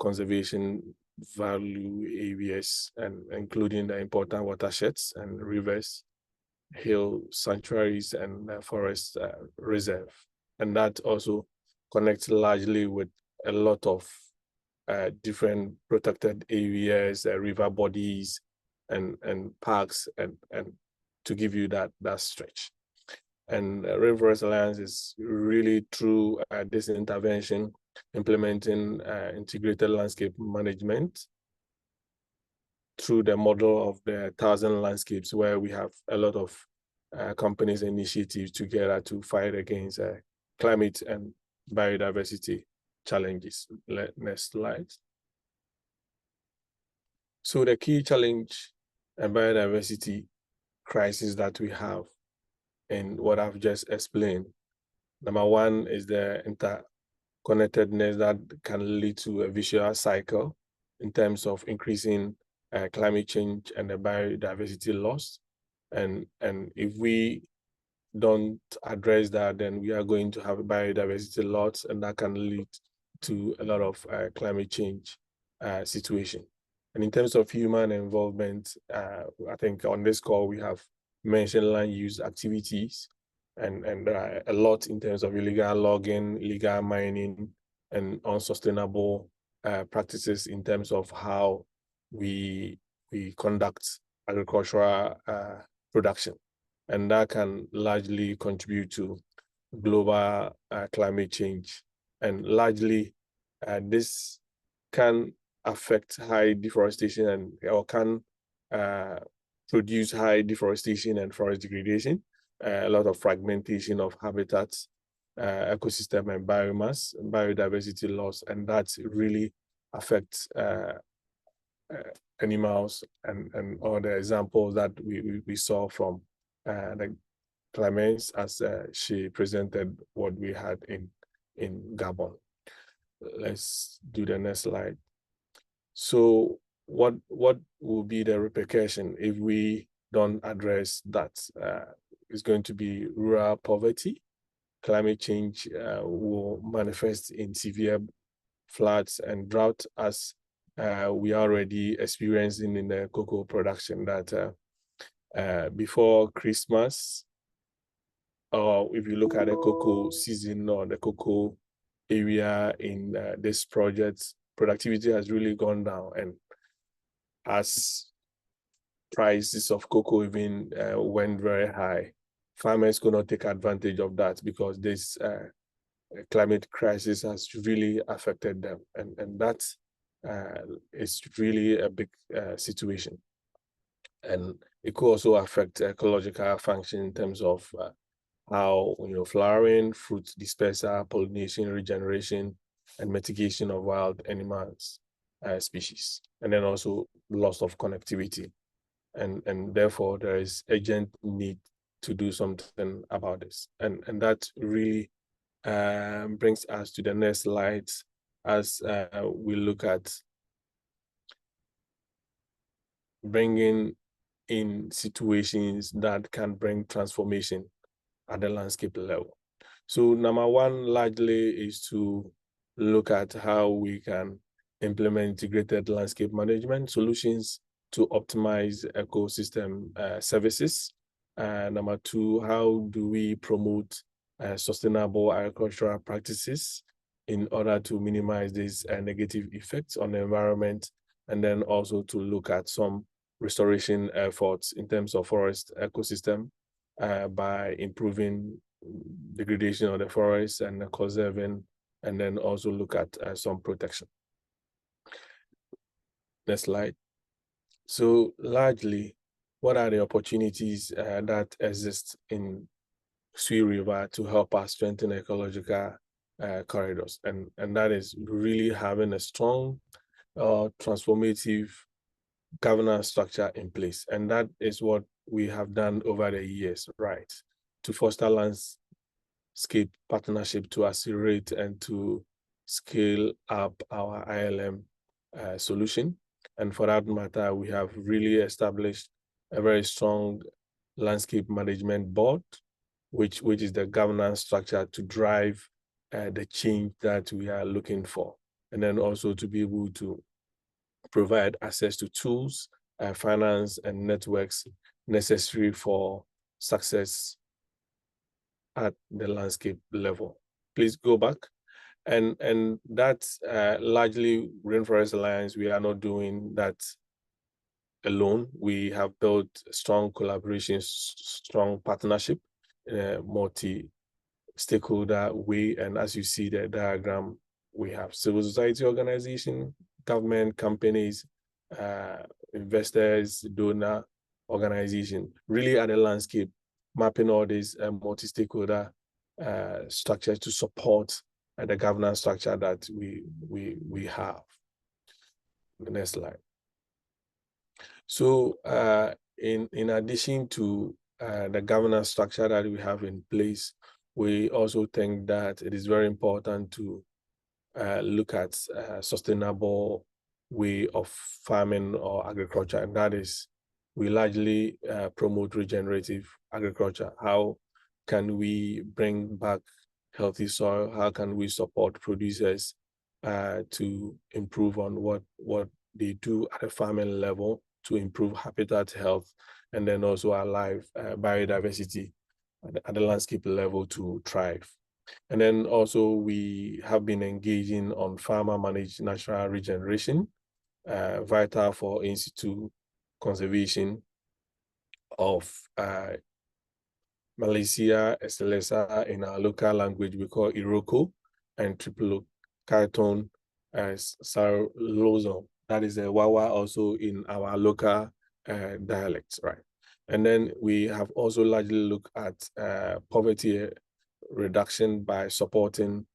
conservation value areas, and including the important watersheds and rivers, hill sanctuaries, and forest reserve. And that also connects largely with a lot of different protected areas, river bodies, and parks, and to give you that stretch. And Rainforest Alliance is really through this intervention implementing integrated landscape management through the model of the 1,000 landscapes, where we have a lot of companies and initiatives together to fight against climate and biodiversity challenges. Next slide. So the key challenge and biodiversity crisis that we have, and what I've just explained, number one is the interconnectedness that can lead to a vicious cycle in terms of increasing climate change and the biodiversity loss. And if we don't address that, then we are going to have a biodiversity loss, and that can lead to a lot of climate change situation. And in terms of human involvement, I think on this call we have mentioned land use activities, and a lot in terms of illegal logging, illegal mining, and unsustainable practices in terms of how we conduct agricultural production. And that can largely contribute to global climate change. And largely, this can affect high deforestation or can produce high deforestation and forest degradation, a lot of fragmentation of habitats, ecosystem and biomass, and biodiversity loss, and that really affects animals and all the examples that we saw from the Clemence as she presented what we had in Gabon. Let's do the next slide. So what will be the repercussion if we don't address that? It's going to be rural poverty. Climate change will manifest in severe floods and drought, as we are already experiencing in the cocoa production, that before Christmas, or if you look at the cocoa season or the cocoa area in this project, productivity has really gone down. And as prices of cocoa even went very high, farmers could not take advantage of that because this climate crisis has really affected them. And that it's really a big situation. And it could also affect ecological function in terms of how, flowering, fruit dispersal, pollination, regeneration, and mitigation of wild animals species, and then also loss of connectivity. And therefore, there is urgent need to do something about this. And that really brings us to the next slide as we look at bringing in situations that can bring transformation at the landscape level. So number one largely is to look at how we can implement integrated landscape management solutions to optimize ecosystem services. Number two, how do we promote sustainable agricultural practices in order to minimize these negative effects on the environment, and then also to look at some restoration efforts in terms of forest ecosystem by improving degradation of the forest and conserving, and then also look at some protection. Next slide. So largely, what are the opportunities that exist in Sui River to help us strengthen ecological corridors? And that is really having a strong transformative governance structure in place. And that is what we have done over the years, right? To foster landscape partnership to accelerate and to scale up our ILM solution. And for that matter, we have really established a very strong landscape management board, which is the governance structure to drive the change that we are looking for. And then also to be able to provide access to tools, finance, and networks necessary for success at the landscape level. Please go back. And that's largely Rainforest Alliance. We are not doing that alone. We have built strong collaboration, strong partnership, multi-stakeholder way. And as you see the diagram, we have civil society organization, government, companies, investors, donor organization, really at the landscape, mapping all these multi-stakeholder structures to support the governance structure that we have. The next slide. So in addition to the governance structure that we have in place, we also think that it is very important to look at sustainable way of farming or agriculture, and that is we largely promote regenerative agriculture. How can we bring back healthy soil? How can we support producers to improve on what they do at a farming level to improve habitat health, and then also allow biodiversity at the landscape level to thrive? And then also we have been engaging on farmer-managed natural regeneration, vital for in situ conservation of Malaysia estelesa. In our local language we call Iroko, and Triplocarton as Sarlozon. That is a Wawa also in our local dialects, right? And then we have also largely looked at poverty reduction by supporting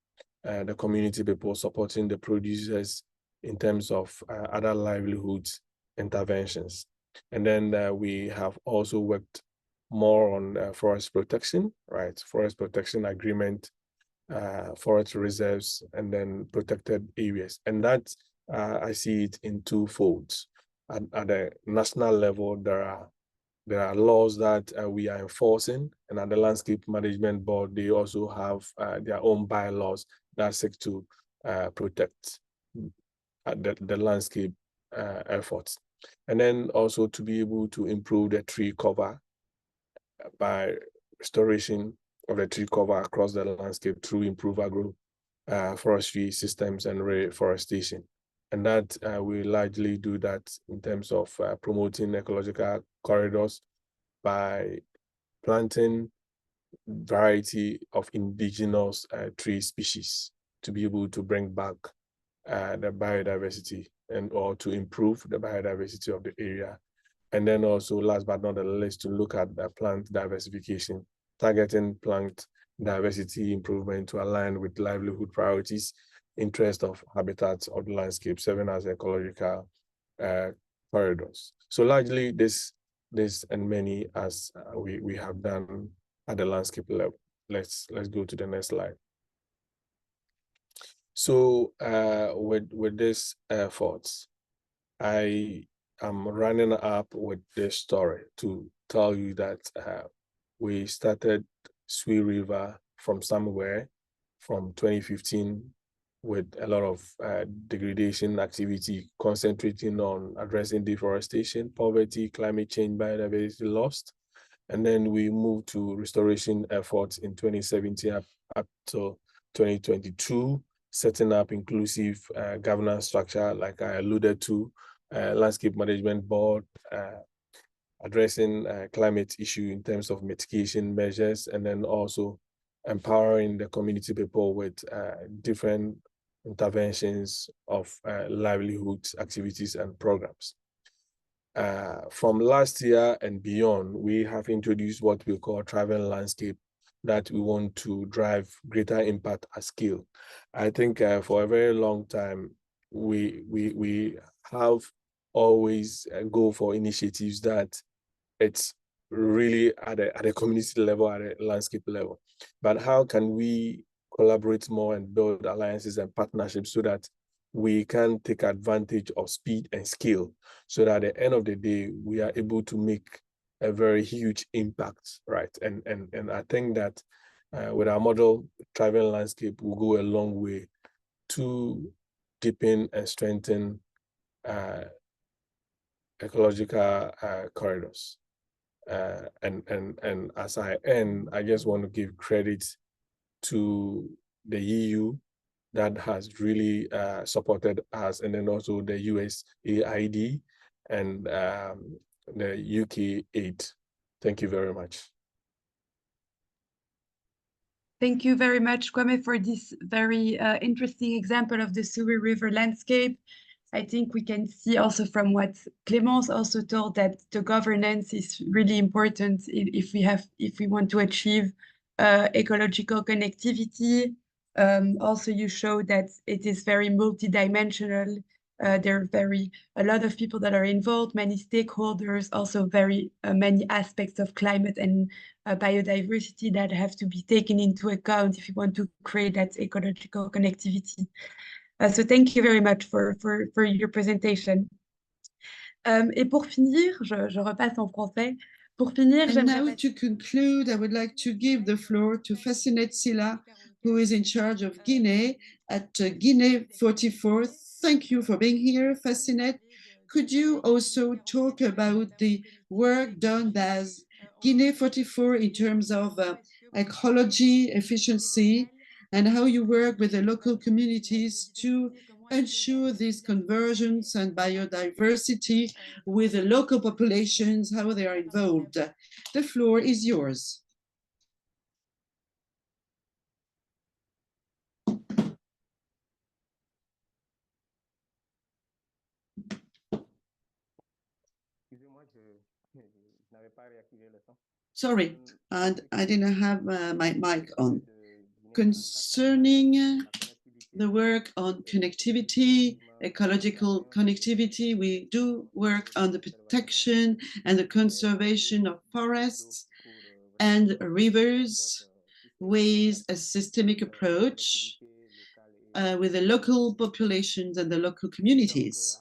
the community people, supporting the producers in terms of other livelihoods interventions. And then we have also worked more on forest protection, right? Forest protection agreement, forest reserves, and then protected areas. And that I see it in two folds. At the national level, there are laws that we are enforcing, and at the Landscape Management Board, they also have their own bylaws that seek to protect the landscape efforts. And then also to be able to improve the tree cover by restoration of the tree cover across the landscape through improved forestry systems and reforestation. And that we largely do that in terms of promoting ecological corridors by planting variety of indigenous tree species to be able to bring back the biodiversity and or to improve the biodiversity of the area. And then also, last but not the least, to look at the plant diversification, targeting plant diversity improvement to align with livelihood priorities, interest of habitats of the landscape, serving as ecological corridors. So largely this and many as we have done at the landscape level. Let's go to the next slide. So with this efforts, I am running up with this story to tell you that we started Sui River from somewhere from 2015 with a lot of degradation activity concentrating on addressing deforestation, poverty, climate change, biodiversity loss. And then we moved to restoration efforts in 2017 up to 2022, setting up inclusive governance structure, like I alluded to, landscape management board, addressing climate issue in terms of mitigation measures, and then also empowering the community people with different interventions of livelihoods, activities, and programs. From last year and beyond, we have introduced what we call travel landscape, that we want to drive greater impact at scale. I think for a very long time, we have always go for initiatives that it's really at a community level, at a landscape level. But how can we collaborate more and build alliances and partnerships so that we can take advantage of speed and scale, so that at the end of the day, we are able to make a very huge impact, right? And I think that with our model, travel landscape will go a long way to deepen and strengthen ecological corridors. And as I end, I just want to give credit to the EU that has really supported us, and then also the USAID and the UK aid. Thank you very much. Thank you very much, Kwame, for this very interesting example of the Sui River landscape. I think we can see also from what Clémence also told, that the governance is really important if we want to achieve ecological connectivity. Also, you show that it is very multidimensional. There are a lot of people that are involved, many stakeholders, also very many aspects of climate and biodiversity that have to be taken into account if you want to create that ecological connectivity. So thank you very much for your presentation. Et pour finir, je repasse en français. Pour finir, and now to conclude, I would like to give the floor to Fascinet Silla, who is in charge of Guinea at Guinea 44. Thank you for being here, Fascinet. Could you also talk about the work done by Guinea 44 in terms of ecology, efficiency, and how you work with the local communities to ensure these conversions and biodiversity with the local populations, how they are involved? The floor is yours. Sorry, and I didn't have my mic on. Concerning the work on connectivity, ecological connectivity, we do work on the protection and the conservation of forests and rivers with a systemic approach with the local populations and the local communities.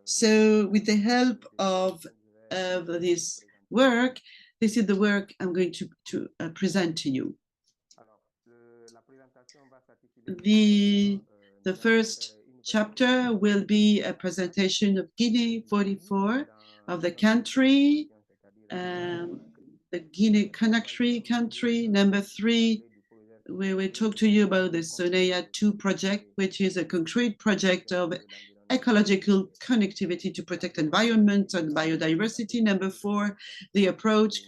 So with the help of this work, this is the work I'm going to present to you. The first chapter will be a presentation of Guinea 44, of the country, the Guinea-Conakry country. Number 3, we will talk to you about the SONEA 2 project, which is a concrete project of ecological connectivity to protect environment and biodiversity. Number 4, the approach,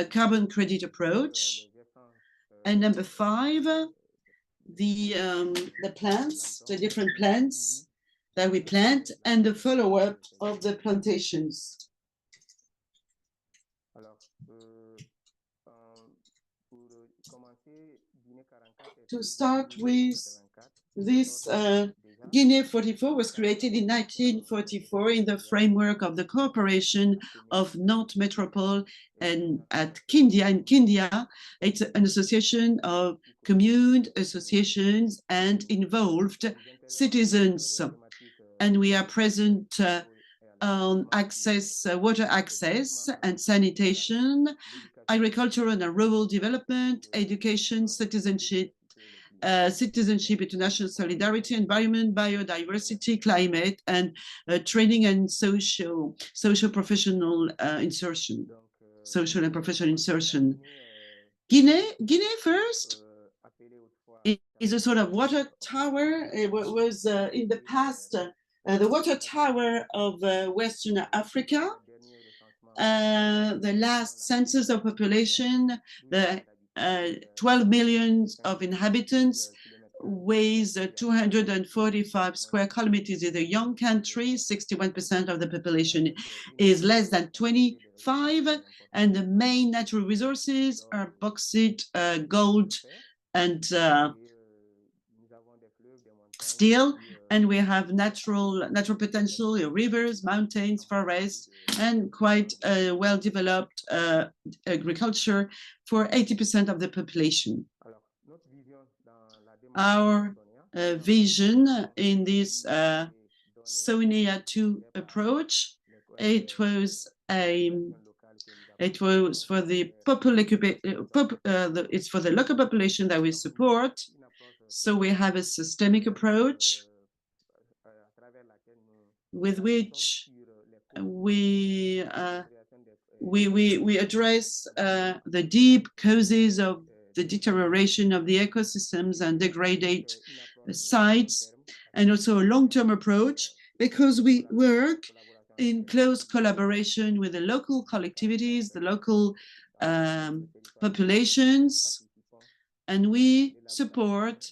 carbon credit approach. And number 5, the plants, the different plants that we plant and the follow-up of the plantations. To start with, this Guinea 44 was created in 1944 in the framework of the cooperation of Nantes Metropole and at Kindia. In Kindia, it's an association of commune associations and involved citizens. And we are present on access, water access and sanitation, agricultural and rural development, education, citizenship, international solidarity, environment, biodiversity, climate, and training and social professional insertion, social and professional insertion. Guinea first is a sort of water tower. It was in the past the water tower of Western Africa. The last census of population, the 12 million of inhabitants, weighs 245 square kilometers. It's a young country. 61% of the population is less than 25, and the main natural resources are bauxite, gold, and steel. And we have natural potential, rivers, mountains, forests, and quite well-developed agriculture for 80% of the population. Our vision in this SONEA 2 approach, it was for the it's for the local population that we support. So we have a systemic approach with which we address the deep causes of the deterioration of the ecosystems and degraded sites, and also a long-term approach, because we work in close collaboration with the local collectivities, the local populations, and we support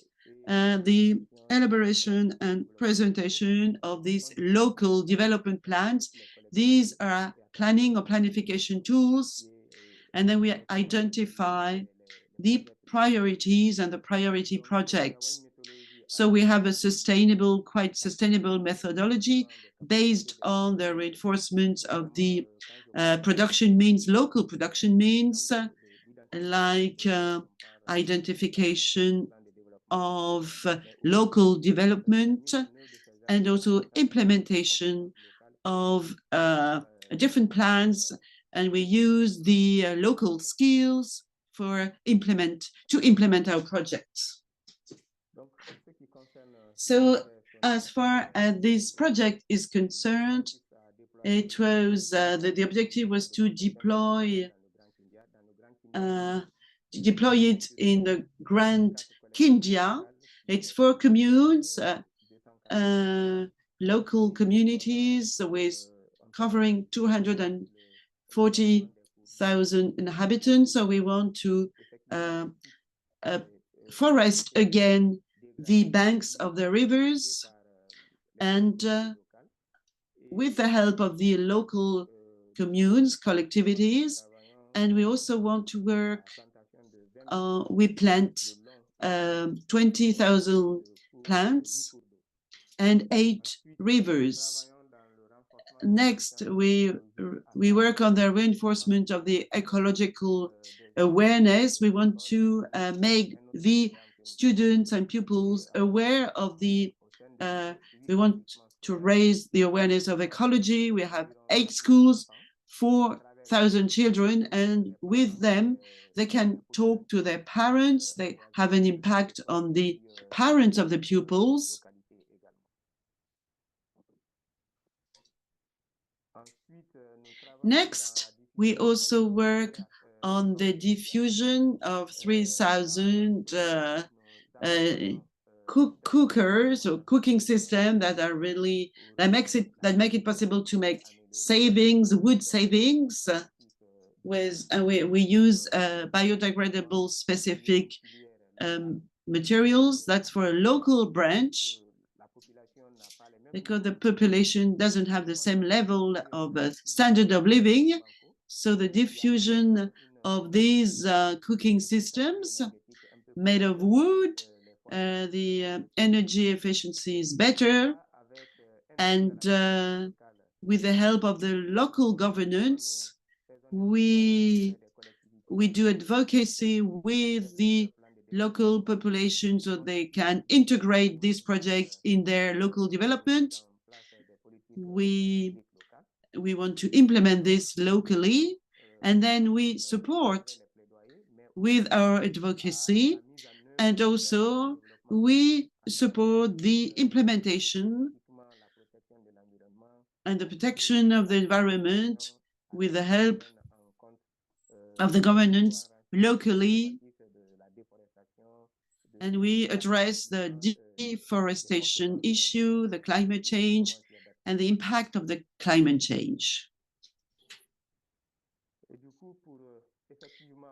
the elaboration and presentation of these local development plans. These are planning or planification tools, and then we identify the priorities and the priority projects. So we have a quite sustainable methodology based on the reinforcement of the production means, local production means, like identification of local development, and also implementation of different plans. And we use the local skills to implement our projects. So as far as this project is concerned, it was the objective was to deploy it in the Grand Kindia. It's 4 communes, local communities with covering 240,000 inhabitants. So we want to forest again the banks of the rivers, and with the help of the local communes, collectivities. And we also want to work, we plant 20,000 plants and 8 rivers. Next, we work on the reinforcement of the ecological awareness. We want to make the students and pupils aware of the, we want to raise the awareness of ecology. We have 8 schools, 4,000 children, and with them, they can talk to their parents. They have an impact on the parents of the pupils. Next, we also work on the diffusion of 3,000 cookers or cooking system that are really, that make it possible to make savings, wood savings, and we use biodegradable specific materials. That's for a local branch. because the population doesn't have the same level of standard of living. So the diffusion of these cooking systems made of wood, the energy efficiency is better. And with the help of the local governance, we do advocacy with the local population so they can integrate this project in their local development. We want to implement this locally, and then we support with our advocacy, and also we support the implementation and the protection of the environment with the help of the governance locally, and we address the deforestation issue, the climate change, and the impact of the climate change.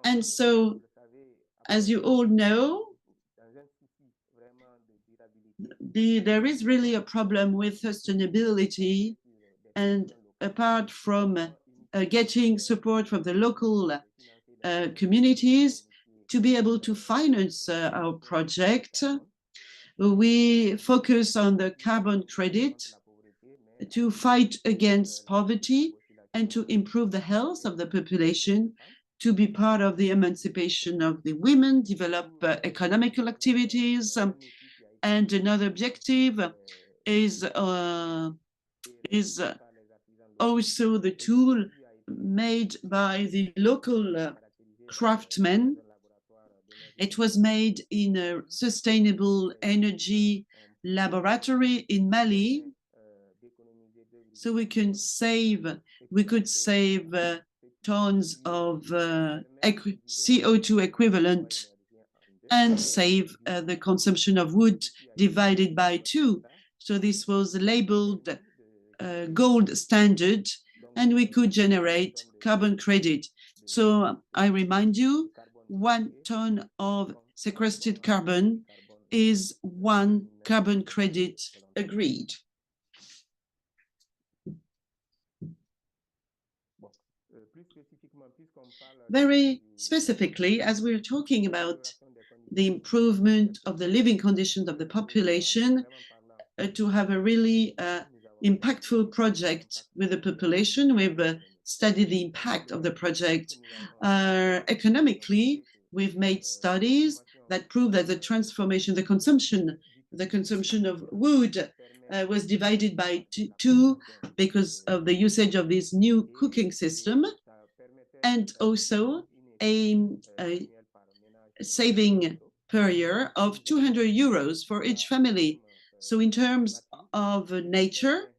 And so, as you all know, there is really a problem with sustainability, and apart from getting support from the local communities to be able to finance our project, we focus on the carbon credit to fight against poverty and to improve the health of the population, to be part of the emancipation of the women, develop economical activities. And another objective is also the tool made by the local craftsmen. It was made in a sustainable energy laboratory in Mali, so we could save tons of CO2 equivalent and save the consumption of wood divided by 2. So this was labeled gold standard, and we could generate carbon credit. So I remind you, 1 ton of sequestered carbon is 1 carbon credit agreed. Very specifically, as we're talking about the improvement of the living conditions of the population, to have a really impactful project with the population, we've studied the impact of the project. Economically, we've made studies that prove that the transformation, the consumption of wood was divided by 2 because of the usage of this new cooking system, and also a saving per year of 200 euros for each family. So in terms of nature,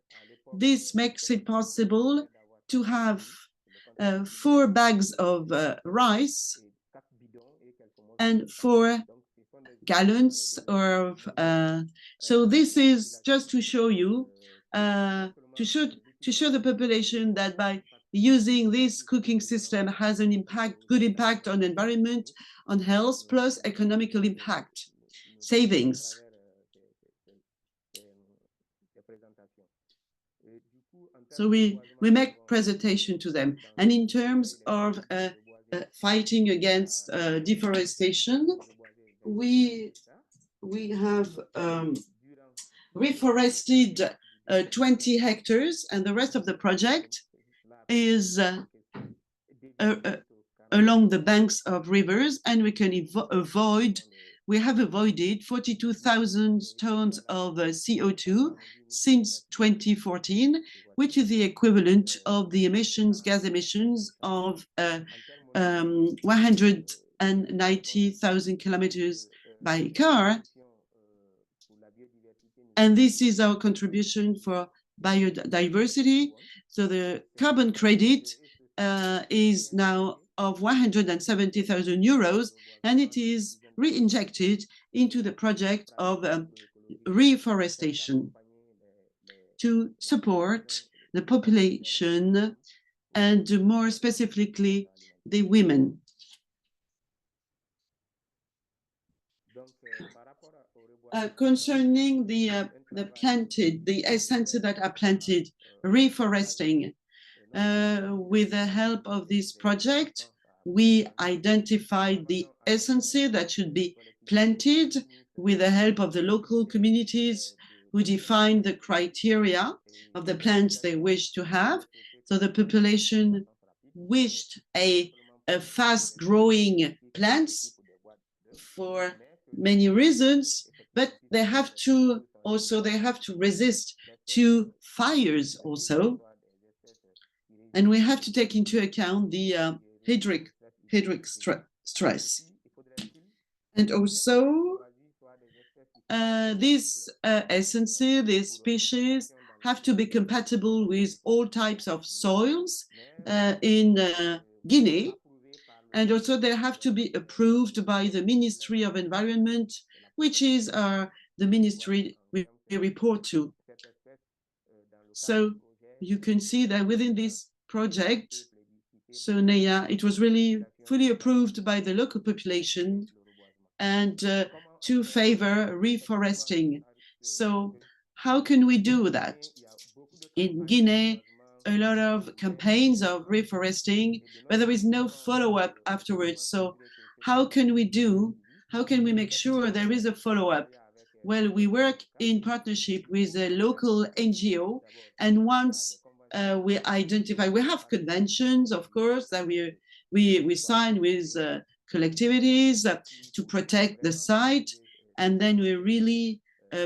this makes it possible to have 4 bags of rice and 4 gallons of so this is just to show you to show the population that by using this cooking system has an impact, good impact on environment, on health, plus economical impact, savings. So we make presentation to them. And in terms of fighting against deforestation, we have reforested 20 hectares, and the rest of the project is along the banks of rivers, and we can we have avoided 42,000 tons of CO2 since 2014, which is the equivalent of the gas emissions of 190,000 kilometers by car. And this is our contribution for biodiversity. So the carbon credit is now of 170,000 euros, and it is re-injected into the project of reforestation to support the population and more specifically the women. concerning the essences that are planted, reforesting. With the help of this project, we identified the essences that should be planted with the help of the local communities who define the criteria of the plants they wish to have. So the population wished a fast-growing plants for many reasons, but they have to resist to fires also. And we have to take into account the hydric stress. And also, these essences, these species, have to be compatible with all types of soils in Guinea. And also they have to be approved by the Ministry of Environment, which is the ministry we report to. So you can see that within this project, so NEA, it was really fully approved by the local population and to favor reforesting. So how can we do that? In Guinea, a lot of campaigns of reforesting, but there is no follow-up afterwards. So how can we make sure there is a follow-up? Well, we work in partnership with a local NGO, and once we have conventions, of course, that we sign with collectivities to protect the site, and then we really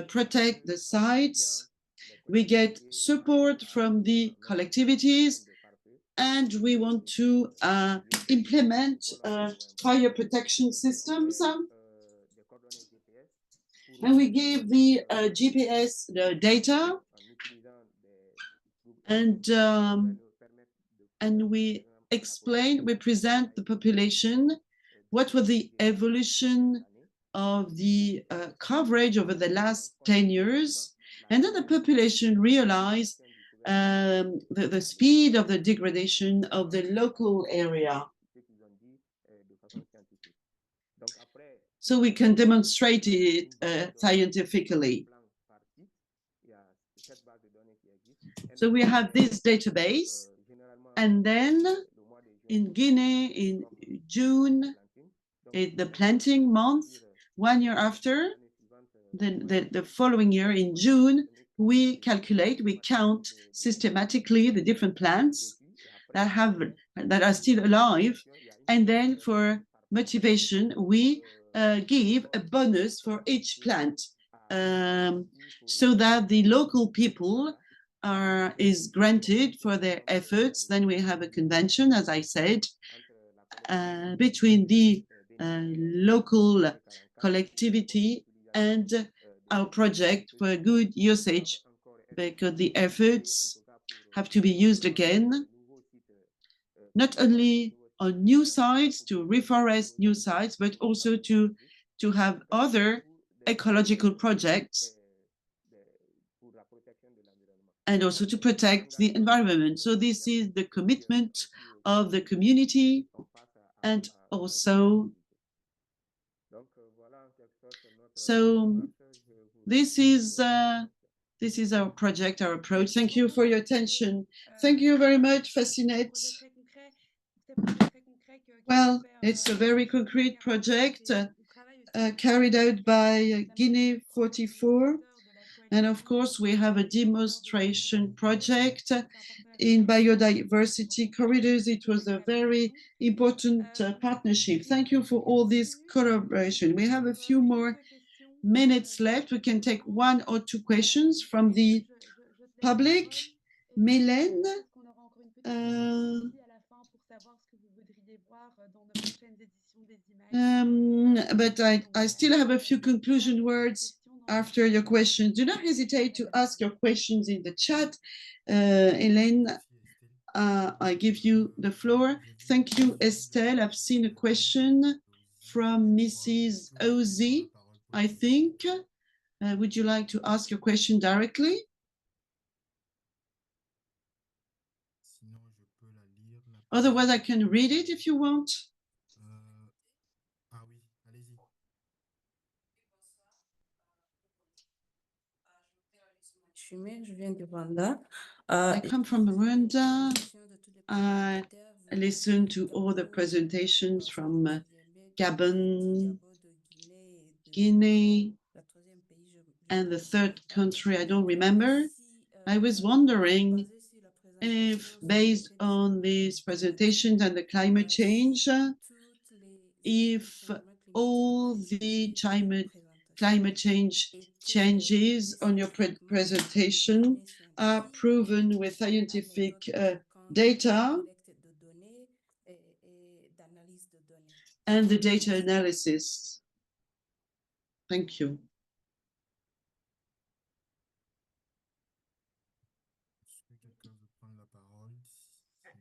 protect the sites. We get support from the collectivities, and we want to implement fire protection systems. And we give the GPS data, and we present the population what was the evolution of the coverage over the last 10 years. And then the population realized the speed of the degradation of the local area. So we can demonstrate it scientifically. So we have this database, and then in Guinea, in June, the planting month, 1 year after, the following year in June, we count systematically the different plants that are still alive, and then for motivation, we give a bonus for each plant, so that the local people is granted for their efforts. Then we have a convention, as I said, between the local collectivity and our project for good usage, because the efforts have to be used again, not only on new sites, to reforest new sites, but also to have other ecological projects, and also to protect the environment. So this is the commitment of the community, and also, so this is our project, our approach. Thank you for your attention. Thank you very much, Fascinate. Well, it's a very concrete project carried out by Guinea 44. And of course, we have a demonstration project in Biodiversity Corridors. It was a very important partnership. Thank you for all this collaboration. We have a few more minutes left. We can take 1 or 2 questions from the public. Mélène, but I still have a few conclusion words after your questions. Do not hesitate to ask your questions in the chat. Hélène, I give you the floor. Thank you, Estelle. I've seen a question from Mrs. Ozzy, I think. Would you like to ask your question directly? Otherwise, I can read it if you want. I come from Rwanda. I listened to all the presentations from Gabon, Guinea, and the third country I don't remember. I was wondering if, based on these presentations and the climate change, if all the climate change changes on your presentation are proven with scientific data and the data analysis. Thank you.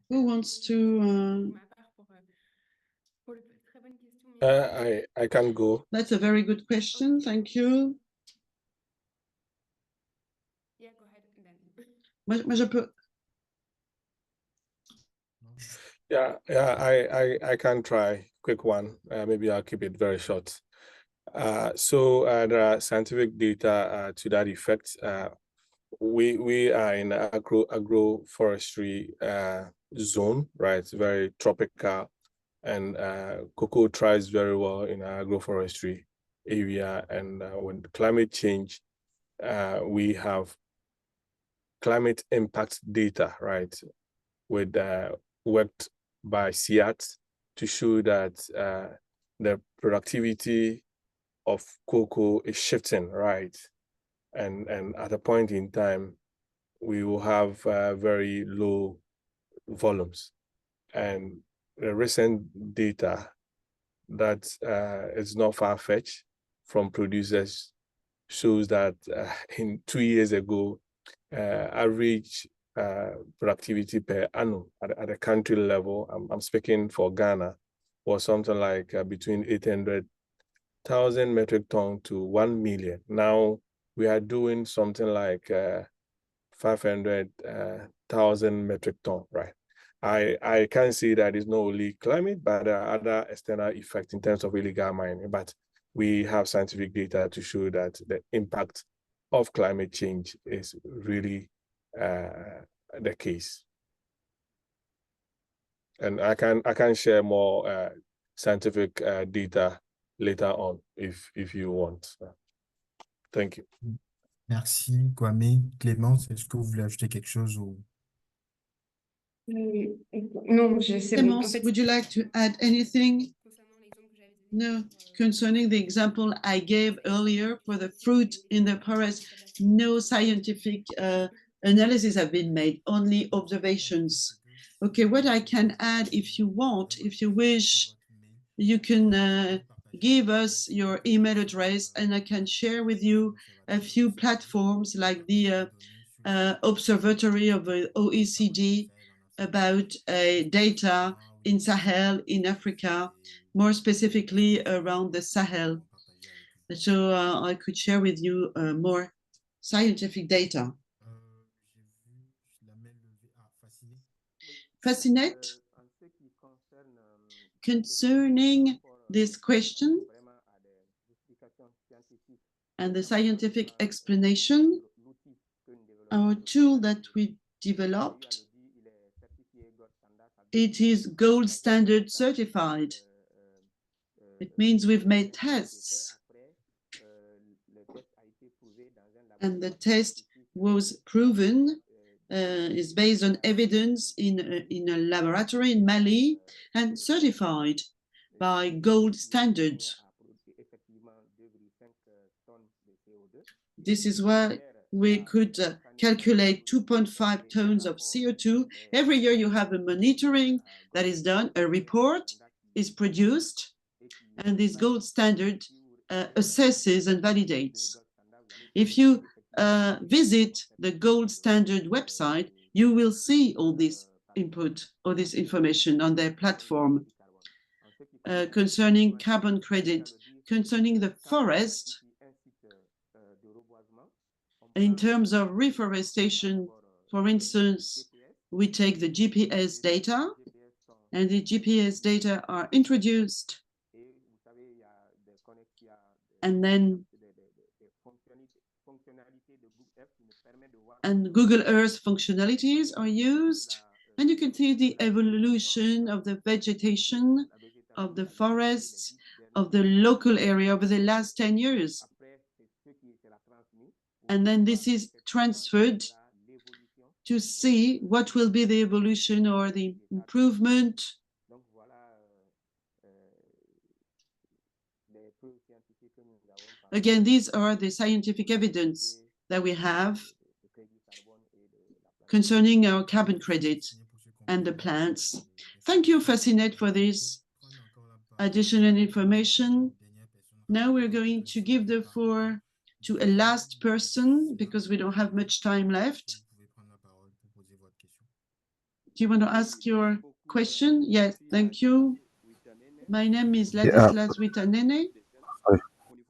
Who wants to? I can go. That's a very good question. Thank you. Yeah, go ahead. Moi, je peux. I can try. Quick one. Maybe I'll keep it very short. So there are scientific data to that effect. We are in agroforestry zone, right? It's very tropical, and cocoa thrives very well in agroforestry area. And with climate change, we have climate impact data, right? With worked by CIAT to show that the productivity of cocoa is shifting, right? And at a point in time, we will have very low volumes. And the recent data that is not far-fetched from producers shows that in 2 years ago, average productivity per annum at a country level, I'm speaking for Ghana, was something like between 800,000 metric ton to 1 million. Now we are doing something like 500,000 metric ton, right? I can see that it's not only climate, but there are other external effects in terms of illegal mining. But we have scientific data to show that the impact of climate change is really the case. And I can share more scientific data later on if you want. Thank you. Merci, Kwame. Clémence, est-ce que vous voulez ajouter quelque chose ou... Non, c'est bon. En Clémence, fait, would you like to add anything? concernant l'exemple que j'avais donné, No, concerning the example I gave earlier for the fruit in the forest, no scientific analysis have been made, only observations. Okay, what I can add, if you want, if you wish, you can give us your email address and I can share with you a few platforms like the Observatory of the OECD about data in Sahel, in Africa, more specifically around the Sahel. So I could share with you more scientific data. Fascinate, concerning this question and the scientific explanation, our tool that we developed, it is gold standard certified. It means we've made tests and the test was proven, is based on evidence in a laboratory in Mali and certified by gold standard. This is why we could calculate 2.5 tons of CO2. Every year you have a monitoring that is done, a report is produced, and this gold standard assesses and validates. If you visit the gold standard website, you will see all this input, all this information on their platform concerning carbon credit, concerning the forest. In terms of reforestation, for instance, we take the GPS data, and the GPS data are introduced, and then and Google Earth functionalities are used. And you can see the evolution of the vegetation, of the forests, of the local area over the last 10 years. And then this is transferred to see what will be the evolution or the improvement. Again, these are the scientific evidence that we have concerning our carbon credit and the plants. Thank you, Fascinet, for this additional information. Now we're going to give the floor to a last person because we don't have much time left. Do you want to ask your question? Yes, thank you. My name is Ladislas Witanene.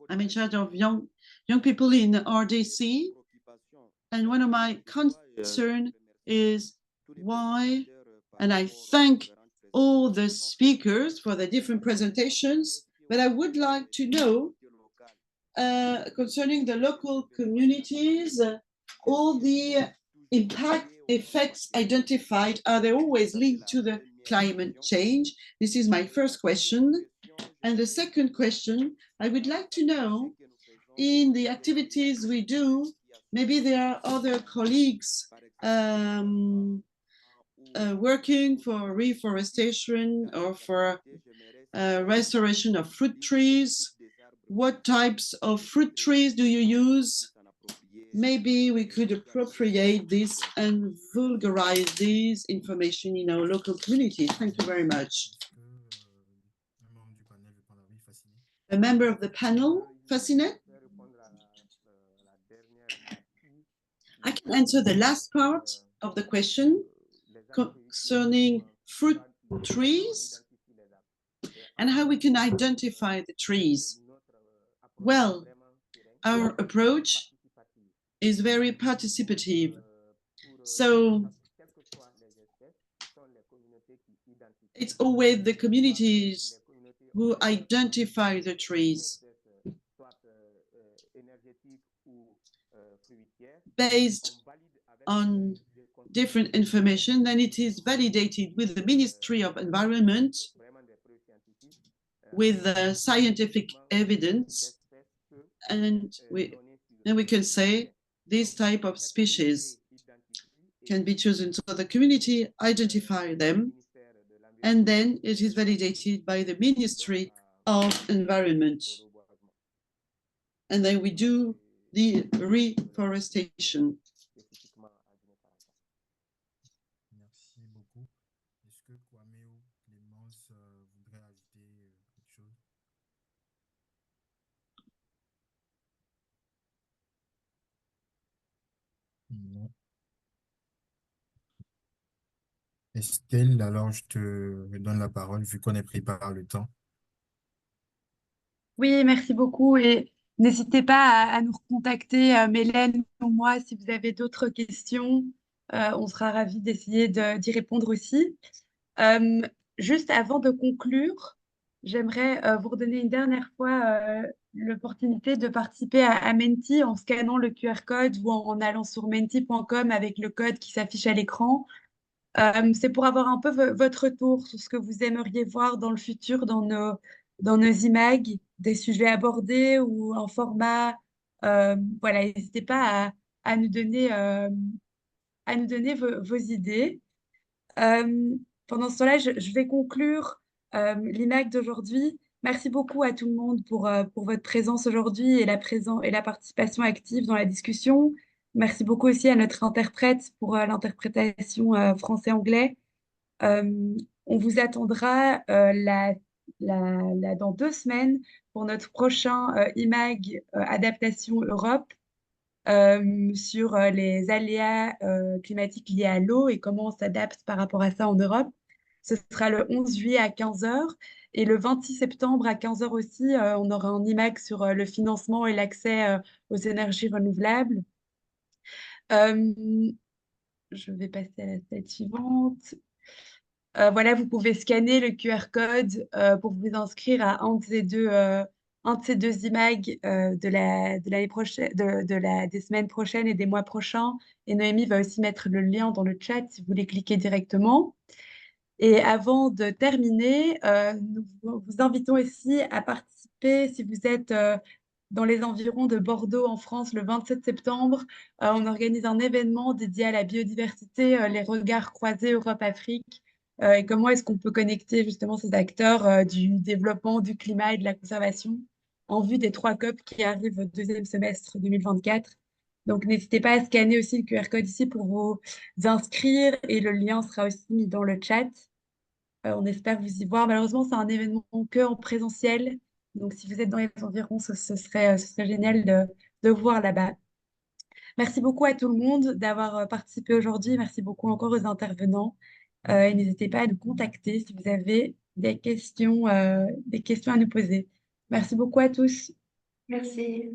I'm in charge of young people in RDC. And one of my concerns is why, and I thank all the speakers for the different presentations, but I would like to know concerning the local communities, all the impact effects identified, are they always linked to the climate change? This is my first question. And the second question, I would like to know, in the activities we do, maybe there are other colleagues working for reforestation or for restoration of fruit trees. What types of fruit trees do you use? Maybe we could appropriate this and vulgarize this information in our local communities. Thank you very much. A member of the panel, Fascinet? I can answer the last part of the question concerning fruit trees and how we can identify the trees. Well, our approach is very participative. So it's always the communities who identify the trees based on different information. Then it is validated with the Ministry of Environment with scientific evidence, and we can say this type of species can be chosen. So the community identify them, and then it is validated by the Ministry of Environment. And then we do the reforestation. Merci beaucoup. Est-ce que Kwame ou Clémence voudrait ajouter quelque chose? Non. Estelle, alors je te donne la parole vu qu'on est pris par le temps. Oui, merci beaucoup et n'hésitez pas à nous recontacter, Mélène ou moi, si vous avez d'autres questions. On sera ravis d'essayer d'y répondre aussi. Juste avant de conclure, j'aimerais vous redonner une dernière fois l'opportunité de participer à Menti en scannant le QR code ou en allant sur menti.com avec le code qui s'affiche à l'écran. C'est pour avoir un peu votre retour sur ce que vous aimeriez voir dans le futur dans nos eMag, des sujets abordés ou un format. Voilà, n'hésitez pas à nous donner vos idées. Pendant ce temps-là, je vais conclure l'eMag d'aujourd'hui. Merci beaucoup à tout le monde pour votre présence aujourd'hui et la participation active dans la discussion. Merci beaucoup aussi à notre interprète pour l'interprétation français-anglais. On vous attendra dans 2 semaines pour notre prochain eMag Adaptation Europe sur les aléas climatiques liés à l'eau et comment on s'adapte par rapport à ça en Europe. Ce sera le 11 juillet à 15 h. Et le 26 septembre à 15 h aussi, on aura un eMag sur le financement et l'accès aux énergies renouvelables. Je vais passer à la slide suivante. Voilà, vous pouvez scanner le QR code pour vous inscrire à un de ces deux un de ces deux eMag de l'année prochaine, des semaines prochaines et des mois prochains. Et Noémie va aussi mettre le lien dans le chat si vous voulez cliquer directement. Et avant de terminer, nous vous invitons aussi à participer si vous êtes dans les environs de Bordeaux en France le 27 septembre. On organise un événement dédié à la biodiversité, les regards croisés Europe-Afrique. Et comment est-ce qu'on peut connecter justement ces acteurs du développement, du climat et de la conservation en vue des 3 COP qui arrivent au deuxième semestre 2024. Donc, n'hésitez pas à scanner aussi le QR code ici pour vous inscrire et le lien sera aussi mis dans le chat. On espère vous y voir. Malheureusement, c'est un événement que en présentiel. Donc, si vous êtes dans les environs, ce serait génial de vous voir là-bas. Merci beaucoup à tout le monde d'avoir participé aujourd'hui. Merci beaucoup encore aux intervenants. Et n'hésitez pas à nous contacter si vous avez des questions à nous poser. Merci beaucoup à tous. Merci.